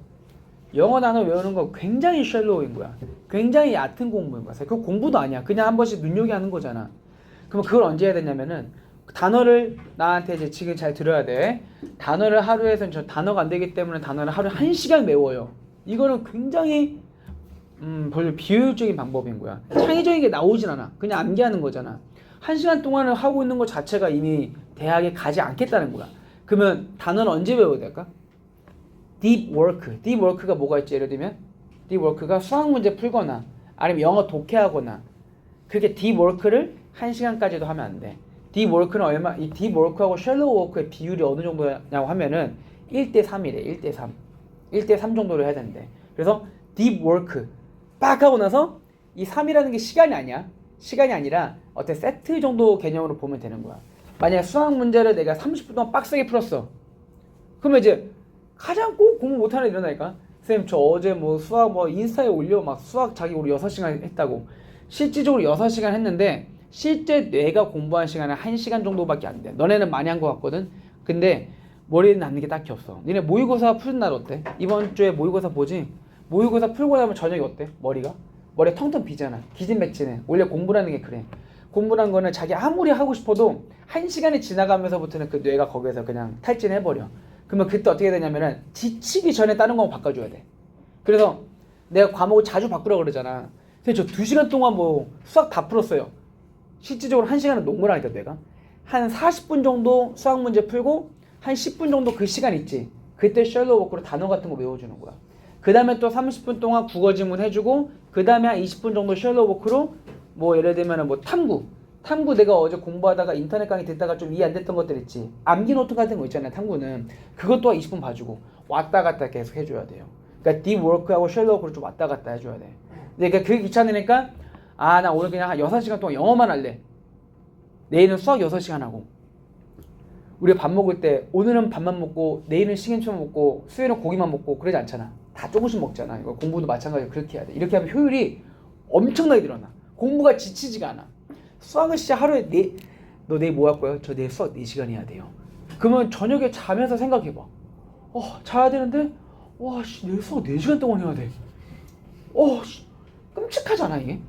영어 단어 외우는 거 굉장히 shallow인 거야. 굉장히 얕은 공부인 거야. 그 공부도 아니야. 그냥 한 번씩 눈요기하는 거잖아. 그럼 그걸 언제 해야 되냐면은 단어를 나한테 이제 지금 잘 들어야 돼. 단어를 하루에선 저 단어가 안 되기 때문에 단어를 하루에 1시간 외워요. 이거는 굉장히 별로 비효율적인 방법인 거야. 창의적인 게 나오진 않아. 그냥 암기하는 거잖아. 1시간 동안을 하고 있는 것 자체가 이미 대학에 가지 않겠다는 거야. 그러면 단어는 언제 외워야 될까? deep work. deep work가 뭐가 있지? 예를 들면 deep work가 수학 문제 풀거나 아니면 영어 독해하거나 그게 deep work를 1시간까지도 하면 안 돼. deep work는 이 deep work하고 shallow work의 비율이 어느 정도냐고 하면은 1대3이래. 1대3. 1대3 정도로 해야 되는데. 그래서 deep work 빡 하고 나서 이 3이라는 게 시간이 아니야. 시간이 아니라 어떤 세트 정도 개념으로 보면 되는 거야. 만약에 수학 문제를 내가 30분 동안 빡세게 풀었어. 그러면 이제 가장 꼭 공부 못하는 애 일어나니까 쌤 저 어제 뭐 수학 뭐 인스타에 올려 막 수학 자기 우리 6시간 했다고. 실질적으로 6시간 했는데 실제 뇌가 공부한 시간은 1시간 정도밖에 안 돼. 너네는 많이 한 것 같거든. 근데 머리에 남는 게 딱히 없어. 니네 모의고사 푸는 날 어때? 이번 주에 모의고사 보지? 모의고사 풀고 나면 저녁이 어때? 머리가 텅텅 비잖아. 기진맥진해. 원래 공부라는 게 그래. 공부란 거는 자기 아무리 하고 싶어도 1시간이 지나가면서부터는 그 뇌가 거기에서 그냥 탈진해버려. 그러면 그때 어떻게 되냐면은 지치기 전에 다른 거 바꿔줘야 돼. 그래서 내가 과목을 자주 바꾸라고 그러잖아. 근데 저 2시간 동안 뭐 수학 다 풀었어요. 실질적으로 1시간은 농구를 하니까 내가 한 40분 정도 수학 문제 풀고 한 10분 정도 그 시간 있지. 그때 셜로우 워크로 단어 같은 거 외워주는 거야. 그 다음에 또 30분 동안 국어 지문 해주고 그 다음에 한 20분 정도 셜로우 워크로 뭐 예를 들면 뭐 탐구 내가 어제 공부하다가 인터넷 강의 듣다가 좀 이해 안 됐던 것들 있지. 암기 노트 같은 거 있잖아요. 탐구는 그것 또한 20분 봐주고 왔다 갔다 계속 해줘야 돼요. 그러니까 딥 워크하고 셜로우 워크를 좀 왔다 갔다 해줘야 돼. 그러니까 그게 귀찮으니까 나 오늘 그냥 한 6시간 동안 영어만 할래. 내일은 수학 6시간 하고. 우리가 밥 먹을 때 오늘은 밥만 먹고 내일은 시금치만 먹고 수요일은 고기만 먹고 그러지 않잖아. 다 조금씩 먹잖아. 이거 공부도 마찬가지로 그렇게 해야 돼. 이렇게 하면 효율이 엄청나게 늘어나. 공부가 지치지가 않아. 수학은 진짜 하루에 너 내일 뭐 할 거야? 저 내일 수학 4시간 해야 돼요. 그러면 저녁에 자면서 생각해봐. 자야 되는데 내 수업 4시간 동안 해야 돼. 끔찍하잖아 이게.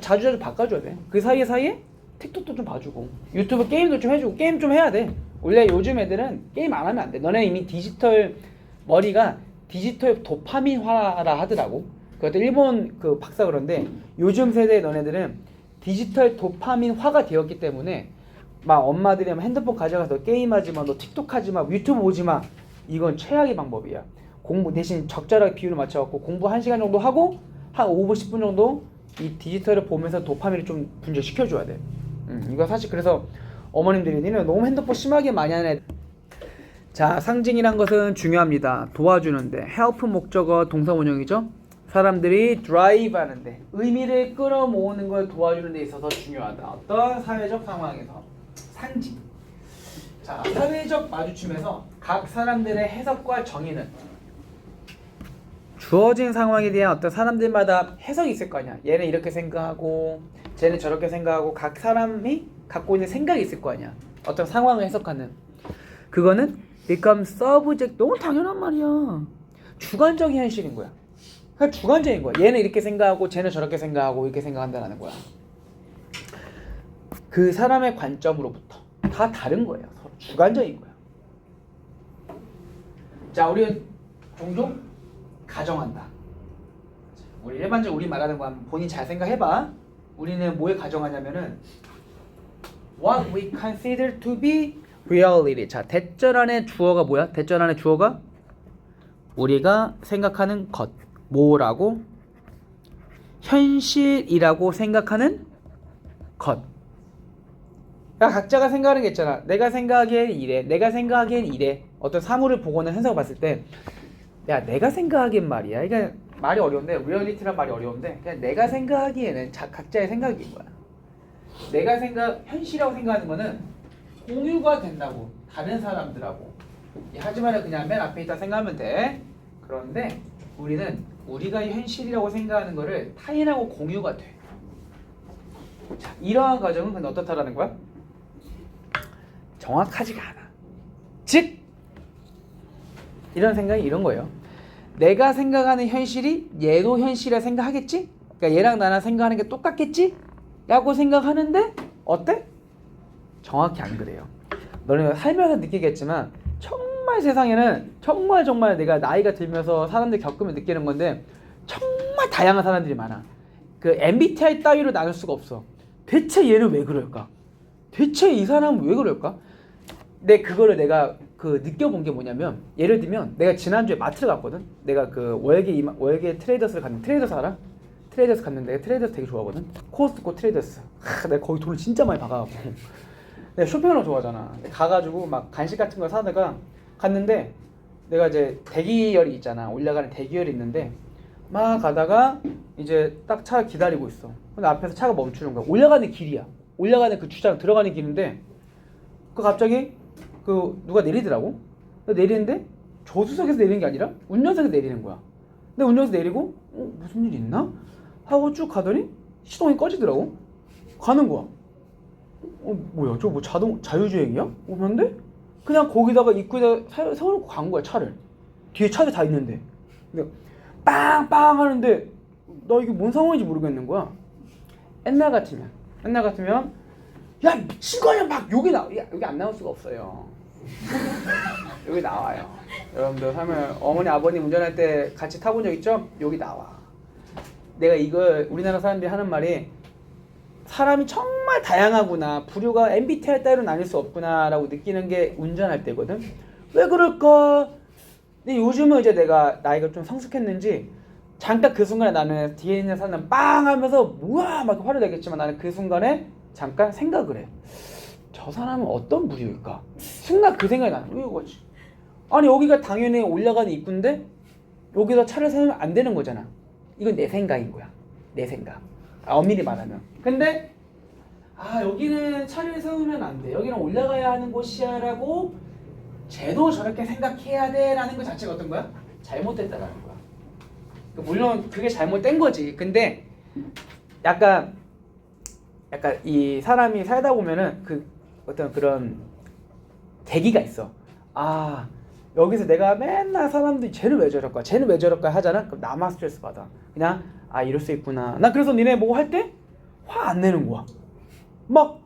자주 바꿔줘야 돼. 그 사이에 틱톡도 좀 봐주고 유튜브 게임도 좀 해주고 게임 좀 해야 돼. 원래 요즘 애들은 게임 안 하면 안 돼. 너네 이미 디지털 머리가 디지털 도파민화라 하더라고. 그것도 일본 그 박사 그런데 요즘 세대 너네들은 디지털 도파민화가 되었기 때문에 막 엄마들이 하면 핸드폰 가져가서 게임하지 마, 너 틱톡 하지 마, 유튜브 보지 마. 이건 최악의 방법이야. 공부 대신 적절하게 비율을 맞춰갖고 공부 1시간 정도 하고 한 5분 10분 정도 이 디지털을 보면서 도파민을 좀 분출시켜줘야 돼. 이거 사실 그래서 어머님들이 니는 너무 핸드폰 심하게 많이 하네. 자, 상징이란 것은 중요합니다. 도와주는데 help 목적어 동사원형이죠. 사람들이 drive 하는데 의미를 끌어모으는 걸 도와주는 데 있어서 중요하다. 어떤 사회적 상황에서 상징. 자, 사회적 마주침에서 각 사람들의 해석과 정의는 주어진 상황에 대한 어떤 사람들마다 해석이 있을 거 아니야. 얘는 이렇게 생각하고 쟤는 저렇게 생각하고 각 사람이 갖고 있는 생각이 있을 거 아니야. 어떤 상황을 해석하는 그거는 become subject. 너무 당연한 말이야. 주관적인 현실인 거야. 그러니까 주관적인 거야. 얘는 이렇게 생각하고 쟤는 저렇게 생각하고 이렇게 생각한다는 거야. 그 사람의 관점으로부터 다 다른 거예요. 서로 주관적인 거야. 자, 우리 종종 가정한다. 우리 일반적으로 우리 말하는 거 한번 본인 잘 생각해봐. 우리는 뭐에 가정하냐면은 what we consider to be reality. 자, 대절 안에 주어가 뭐야? 대절 안에 주어가 우리가 생각하는 것. 뭐라고? 현실이라고 생각하는 것. 그러니까 각자가 생각하는 게 있잖아. 내가 생각하기엔 이래. 내가 생각하기엔 이래. 어떤 사물을 보거나 현상을 봤을 때 야, 내가 생각하기엔 말이야. 그러니까 말이 어려운데 리얼리티란 말이 어려운데 그냥 내가 생각하기에는 각자의 생각인 거야. 내가 현실이라고 생각하는 거는 공유가 된다고. 다른 사람들하고. 하지만 그냥 맨 앞에 있다 생각하면 돼. 그런데 우리는 우리가 현실이라고 생각하는 거를 타인하고 공유가 돼. 자, 이러한 과정은 근데 어떻다라는 거야? 정확하지가 않아. 즉 이런 생각이 이런 거예요. 내가 생각하는 현실이 얘도 현실이라 생각하겠지? 그러니까 얘랑 나랑 생각하는 게 똑같겠지? 라고 생각하는데 어때? 정확히 안 그래요. 너는 살면서 느끼겠지만 정말 세상에는 정말 내가 나이가 들면서 사람들 겪으면 느끼는 건데 정말 다양한 사람들이 많아. 그 MBTI 따위로 나눌 수가 없어. 대체 얘는 왜 그럴까? 대체 이 사람은 왜 그럴까? 그거를 내가 느껴본 게 뭐냐면 예를 들면 내가 지난주에 마트를 갔거든. 내가 그 월계 트레이더스를 갔는데 트레이더스 알아? 트레이더스 갔는데 내가 트레이더스 되게 좋아하거든. 코스트코 트레이더스. 내가 거기 돈을 진짜 많이 박아갖고 내가 쇼핑을 너무 좋아하잖아. 가가지고 막 간식 같은 거 사다가 갔는데 내가 이제 대기열이 있잖아. 올라가는 대기열이 있는데 막 가다가 이제 딱 차 기다리고 있어. 근데 앞에서 차가 멈추는 거야. 올라가는 길이야. 올라가는 그 주차장 들어가는 길인데 갑자기 누가 내리더라고. 내리는데 조수석에서 내리는 게 아니라 운전석에서 내리는 거야. 근데 운전석에서 내리고 무슨 일 있나? 하고 쭉 가더니 시동이 꺼지더라고. 가는 거야. 뭐야 저거 뭐 자유주행이야? 그런데 그냥 거기다가 입구에다 세워놓고 간 거야. 차를. 뒤에 차들 다 있는데 빵빵 하는데 나 이게 뭔 상황인지 모르겠는 거야. 옛날 같으면 야 미친 거 아니야. 막 여기 안 나올 수가 없어요. 여기 나와요. 여러분들 하면 어머니 아버님 운전할 때 같이 타본 적 있죠? 여기 나와. 내가 이걸 우리나라 사람들이 하는 말이 사람이 정말 다양하구나. 부류가 MBTI 따위로 나뉠 수 없구나 라고 느끼는 게 운전할 때거든. 왜 그럴까? 근데 요즘은 이제 내가 나이가 좀 성숙했는지 잠깐 그 순간에 나는 뒤에 있는 사람은 빵 하면서 뭐야 막 화를 내겠지만 나는 그 순간에 잠깐 생각을 해. 저 사람은 어떤 부류일까? 순간 그 생각이 나는 이거지. 아니 여기가 당연히 올라가는 입구인데 여기서 차를 세우면 안 되는 거잖아. 이건 내 생각인 거야. 내 생각. 엄밀히 말하면. 근데 여기는 차를 세우면 안 돼. 여기는 올라가야 하는 곳이야 라고 쟤도 저렇게 생각해야 돼 라는 것 자체가 어떤 거야? 잘못됐다라는 거야. 물론 그게 잘못된 거지. 근데 약간 이 사람이 살다 보면은 어떤 그런 계기가 있어. 여기서 내가 맨날 사람들이 쟤는 왜 저럴까? 쟤는 왜 저럴까? 하잖아. 그럼 나만 스트레스 받아. 그냥 아 이럴 수 있구나. 나 그래서 니네 뭐 할 때 화 안 내는 거야. 막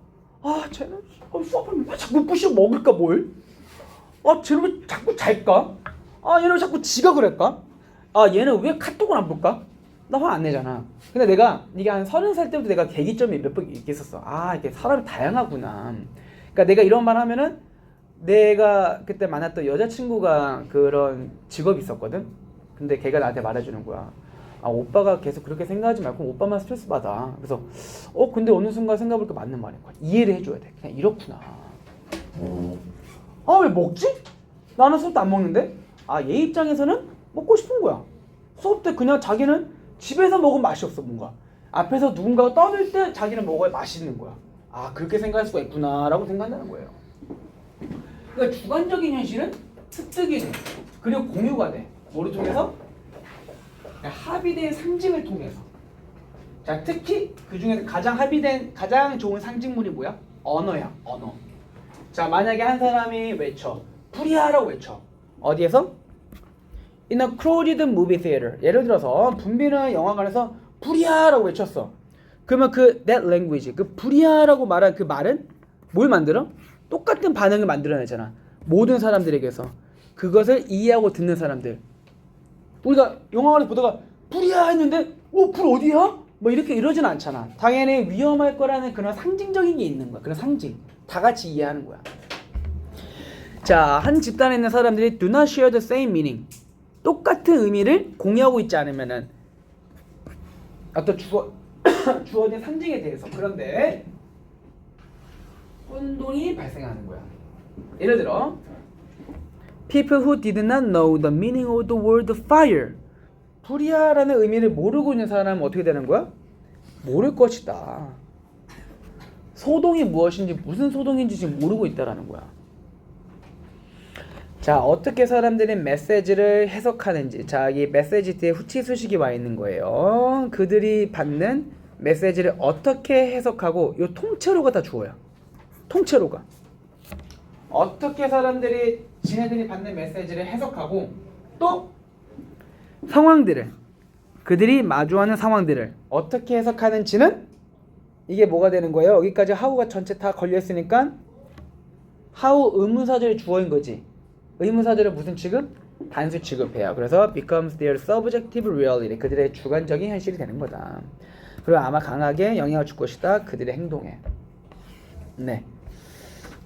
아 쟤는 수업을 왜 자꾸 부셔 먹을까 뭘? 아 쟤는 왜 자꾸 잘까? 아 얘는 왜 자꾸 지가 그럴까? 아 얘는 왜 카톡을 안 볼까? 나 화 안 내잖아. 근데 내가 이게 한 30살 때부터 내가 계기점이 몇 번 있겠었어. 아 이게 사람이 다양하구나. 그러니까 내가 이런 말 하면은 내가 그때 만났던 여자친구가 그런 직업이 있었거든. 근데 걔가 나한테 말해주는 거야. 아 오빠가 계속 그렇게 생각하지 말고 오빠만 스트레스 받아. 그래서 근데 어느 순간 생각해보니까 맞는 말인 거야. 이해를 해줘야 돼. 그냥 이렇구나. 아 왜 먹지? 나는 수업도 안 먹는데? 아 얘 입장에서는 먹고 싶은 거야. 수업 때 그냥 자기는 집에서 먹으면 맛이 없어 뭔가. 앞에서 누군가가 떠들 때 자기는 먹어야 맛있는 거야. 아 그렇게 생각할 수가 있구나 라고 생각한다는 거예요. 그러니까 주관적인 현실은 습득이 돼. 그리고 공유가 돼. 뭐를 통해서? 합의된 상징을 통해서. 자 특히 그 중에서 가장 합의된 가장 좋은 상징물이 뭐야? 언어야. 언어. 자 만약에 한 사람이 외쳐 불이야라고 외쳐. 어디에서? In a crowded movie theater. 예를 들어서 붐비는 영화관에서 불이야라고 외쳤어. 그러면 그 that language 그 불이야라고 말한 그 말은 뭘 만들어? 똑같은 반응을 만들어내잖아. 모든 사람들에게서 그것을 이해하고 듣는 사람들. 우리가 영화관에서 보다가 불이야 했는데 불 어디야? 뭐 이렇게 이러진 않잖아. 당연히 위험할 거라는 그런 상징적인 게 있는 거야. 그런 상징. 다 같이 이해하는 거야. 자, 한 집단에 있는 사람들이 do not share the same meaning. 똑같은 의미를 공유하고 있지 않으면은 어떤 주어진 상징에 대해서 그런데 혼동이 발생하는 거야. 예를 들어 People who did not know the meaning of the word fire. 불이야라는 의미를 모르고 있는 사람은 어떻게 되는 거야? 모를 것이다. 소동이 무엇인지 무슨 소동인지 지금 모르고 있다라는 거야. 자 어떻게 사람들이 메시지를 해석하는지. 자 이 메시지 뒤에 후치수식이 와 있는 거예요. 그들이 받는 메시지를 어떻게 해석하고 이 통째로가 다 주어야. 통째로가. 어떻게 사람들이 지네들이 받는 메시지를 해석하고 또 상황들을 그들이 마주하는 상황들을 어떻게 해석하는지는 이게 뭐가 되는 거예요? 여기까지 how가 전체 다 걸려있으니까 how 의문사절이 주어인 거지. 의문사절은 무슨 취급? 단수 취급해요. 그래서 becomes their subjective reality. 그들의 주관적인 현실이 되는 거다. 그리고 아마 강하게 영향을 줄 것이다. 그들의 행동에. 네.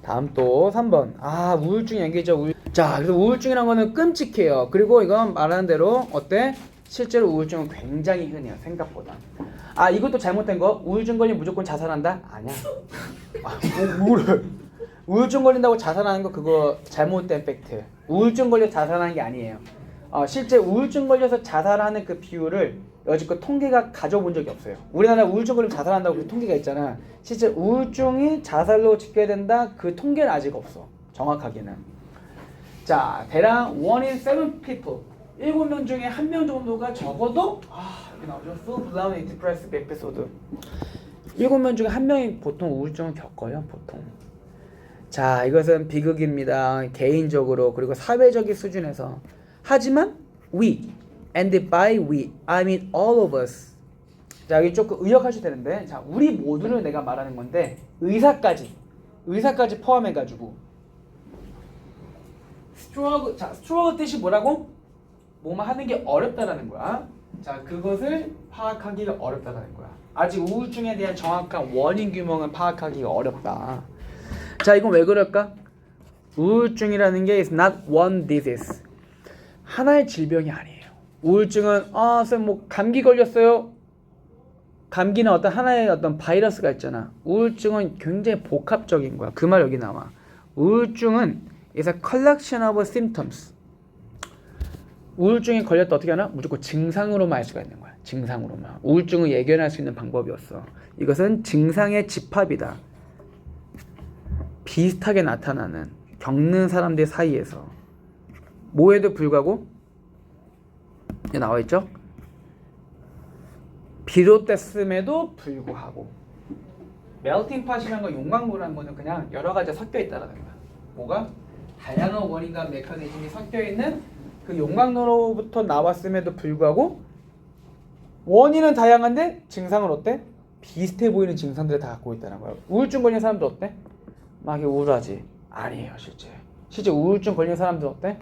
다음 또 3번. 아 우울증 얘기죠. 자 그래서 우울증이란 거는 끔찍해요. 그리고 이건 말하는 대로 어때? 실제로 우울증은 굉장히 흔해요. 생각보다. 아 이것도 잘못된 거. 우울증 걸리면 무조건 자살한다? 아니야. 우울증 걸린다고 자살하는 거 그거 잘못된 팩트. 우울증 걸려 자살하는 게 아니에요. 실제 우울증 걸려서 자살하는 그 비율을 여지껏 통계가 가져본 적이 없어요. 우리나라 우울증 걸리면 자살한다고 그 통계가 있잖아. 실제 우울증이 자살로 집계된다 그 통계는 아직 없어. 정확하게는. 자 대략 1 in 7 people 7명 중에 1명 정도가 적어도 여기 나오죠. Full blown depressive episode. 7명 중에 1명이 보통 우울증을 겪어요. 보통. 자 이것은 비극입니다. 개인적으로 그리고 사회적인 수준에서. 하지만 we and by we I mean all of us. 자 여기 조금 의역하셔도 되는데 자 우리 모두를 내가 말하는 건데 의사까지 포함해가지고 struggle. 자 struggle 뜻이 뭐라고? 뭐만 하는 게 어렵다라는 거야. 자 그것을 파악하기가 어렵다라는 거야. 아직 우울증에 대한 정확한 원인 규명은 파악하기가 어렵다. 자 이건 왜 그럴까? 우울증이라는 게 is not one disease. 하나의 질병이 아니에요. 우울증은 쌤 뭐 감기 걸렸어요. 감기는 어떤 하나의 어떤 바이러스가 있잖아. 우울증은 굉장히 복합적인 거야. 그 말 여기 나와. 우울증은 is a collection of symptoms. 우울증에 걸렸다 어떻게 하나? 무조건 증상으로만 알 수가 있는 거야. 증상으로만. 우울증을 예견할 수 있는 방법이었어. 이것은 증상의 집합이다. 비슷하게 나타나는 겪는 사람들 사이에서 뭐에도 불구하고 여기 나와 있죠? 비롯됐음에도 불구하고 멜팅 팟이라는 거 용광로라는 거는 그냥 여러 가지 섞여 있다라는 거야. 뭐가? 다양한 원인과 메커니즘이 섞여 있는 그 용광로로부터 나왔음에도 불구하고 원인은 다양한데 증상은 어때? 비슷해 보이는 증상들을 다 갖고 있다는 거야. 우울증 걸린 사람들 어때? 막 이게 우울하지? 아니에요, 실제 우울증 걸린 사람들 어때?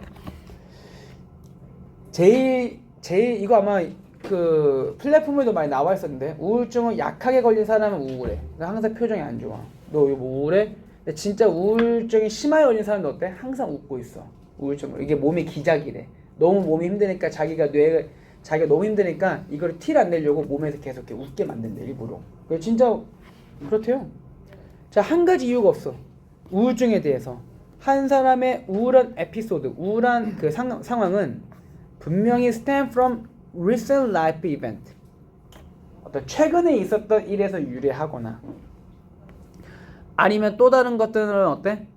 제일 이거 아마 그 플랫폼에도 많이 나와 있었는데 우울증을 약하게 걸린 사람은 우울해. 항상 표정이 안 좋아. 너 이거 뭐 우울해? 근데 진짜 우울증이 심하게 걸린 사람도 어때? 항상 웃고 있어. 우울증으로. 이게 몸의 기작이래. 너무 몸이 힘드니까 자기가 너무 힘드니까 이걸 티를 안 내려고 몸에서 계속 이렇게 웃게 만든대, 일부러. 그래, 진짜 그렇대요. 자, 한 가지 이유가 없어. 우울증에 대해서. 한 사람의 우울한 에피소드, 우울한 그 상황은 분명히 stem from recent life event. 어떤 최근에 있었던 일에서 유래하거나 아니면 또 다른 것들은 어때?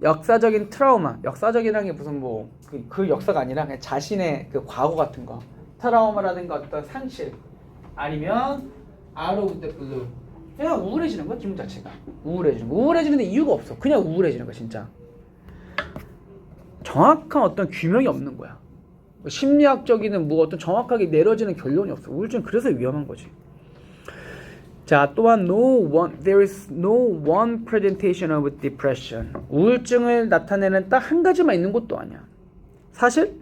역사적인 트라우마. 역사적이라는 게 무슨 뭐 그 역사가 아니라 그냥 자신의 그 과거 같은 거. 트라우마라든가 어떤 상실 아니면 out of the blue. 그냥 우울해지는 거야, 기분 자체가. 우울해지는데 이유가 없어. 그냥 우울해지는 거야, 진짜. 정확한 어떤 규명이 없는 거야. 심리학적이든 뭐 어떤 정확하게 내려지는 결론이 없어. 우울증은 그래서 위험한 거지. 자, 또한 there is no one presentation of depression. 우울증을 나타내는 딱 한 가지만 있는 것도 아니야. 사실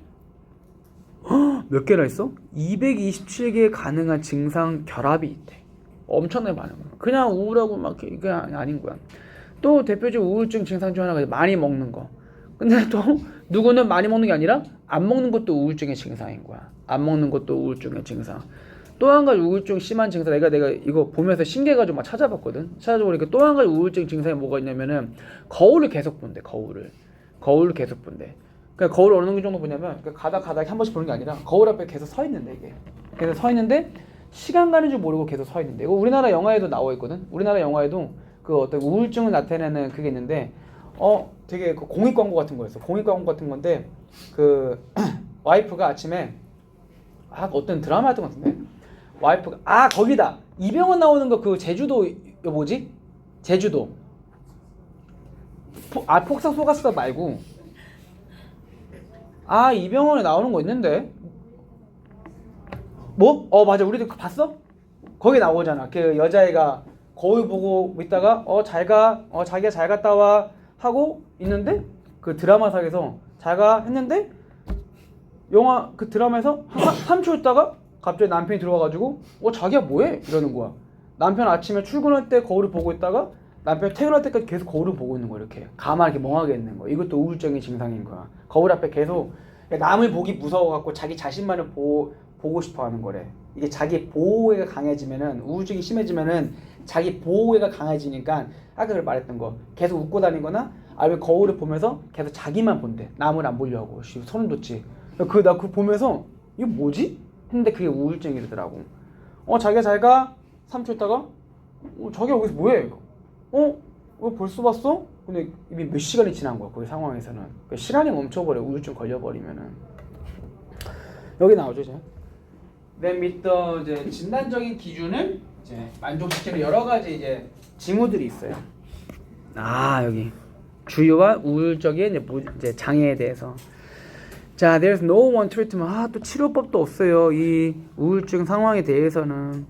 몇 개나 있어? 227개의 가능한 증상 결합이 있대. 엄청나게 많은 거야. 그냥 우울하고 막 이게 아닌 거야. 또 대표적 우울증 증상 중 하나가 많이 먹는 거. 근데 또 누구는 많이 먹는 게 아니라 안 먹는 것도 우울증의 증상인 거야. 안 먹는 것도 우울증의 증상. 또 한 가지 우울증 심한 증상, 내가 이거 보면서 신기해가지고 막 찾아봤거든. 찾아보니까 또 한 가지 우울증 증상이 뭐가 있냐면은 거울을 계속 본대. 거울을 계속 본대. 그러니까 거울 어느 정도 보냐면 가다 한 번씩 보는 게 아니라 거울 앞에 계속 서 있는데, 이게 계속 서 있는데 시간 가는 줄 모르고 계속 서 있는데, 이거 우리나라 영화에도 나와 있거든. 우리나라 영화에도 그 어떤 우울증을 나타내는 그게 있는데 되게 그 공익 광고 같은 거였어. 공익 광고 같은 건데 그 와이프가 아침에 어떤 드라마였던 것 같은데 와이프가 거기다 이병헌 나오는 거 그 제주도 뭐지? 제주도 폭삭 속았수다 말고 이병헌에 나오는 거 있는데 뭐? 맞아, 우리도 봤어? 거기 나오잖아. 그 여자애가 거울 보고 있다가 잘가 자기가 잘 갔다 와 하고 있는데 그 드라마상에서 잘가 했는데 영화 그 드라마에서 한 3초 있다가 갑자기 남편이 들어와가지고 자기야 뭐해? 이러는 거야. 남편 아침에 출근할 때 거울을 보고 있다가 남편 퇴근할 때까지 계속 거울을 보고 있는 거야. 이렇게 가만히 이렇게 멍하게 있는 거야. 이것도 우울증의 증상인 거야. 거울 앞에 계속 남을 보기 무서워갖고 자기 자신만을 보고 싶어 하는 거래. 이게 자기 보호애가 강해지면은, 우울증이 심해지면은 자기 보호애가 강해지니까 아까 말했던 거 계속 웃고 다니거나 아니면 거울을 보면서 계속 자기만 본대. 남을 안 보려고. 소름 돋지. 나 그거 보면서 이거 뭐지? 했는데 그게 우울증이더라고. 자기가 잘가 3초 있다가 자기가 여기서 뭐해? 왜 벌써 봤어? 근데 이미 몇 시간이 지난 거야. 그 상황에서는 시간이 멈춰버려. 우울증 걸려버리면은. 여기 나오죠 이제. 맨 밑에 이제 진단적인 기준을 이제 만족시키는 여러 가지 이제 징후들이 있어요. 여기 주요한 우울적인 이제 장애에 대해서. 자, there's no one treatment. 또 치료법도 없어요. 이 우울증 상황에 대해서는.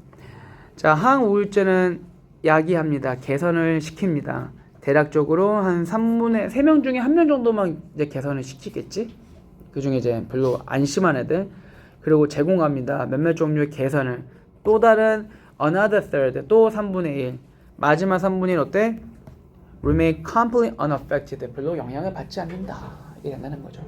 자, 항우울제는 야기합니다. 개선을 시킵니다. 대략적으로 한 3명 중에 1명 정도만 이제 개선을 시키겠지? 그 중에 이제 별로 안 심한 애들. 그리고 제공합니다. 몇몇 종류의 개선을. 또 다른 another third, 또 3분의 1. 마지막 3분의 1 어때? remain completely unaffected. 별로 영향을 받지 않는다. 이게 된다는 거죠.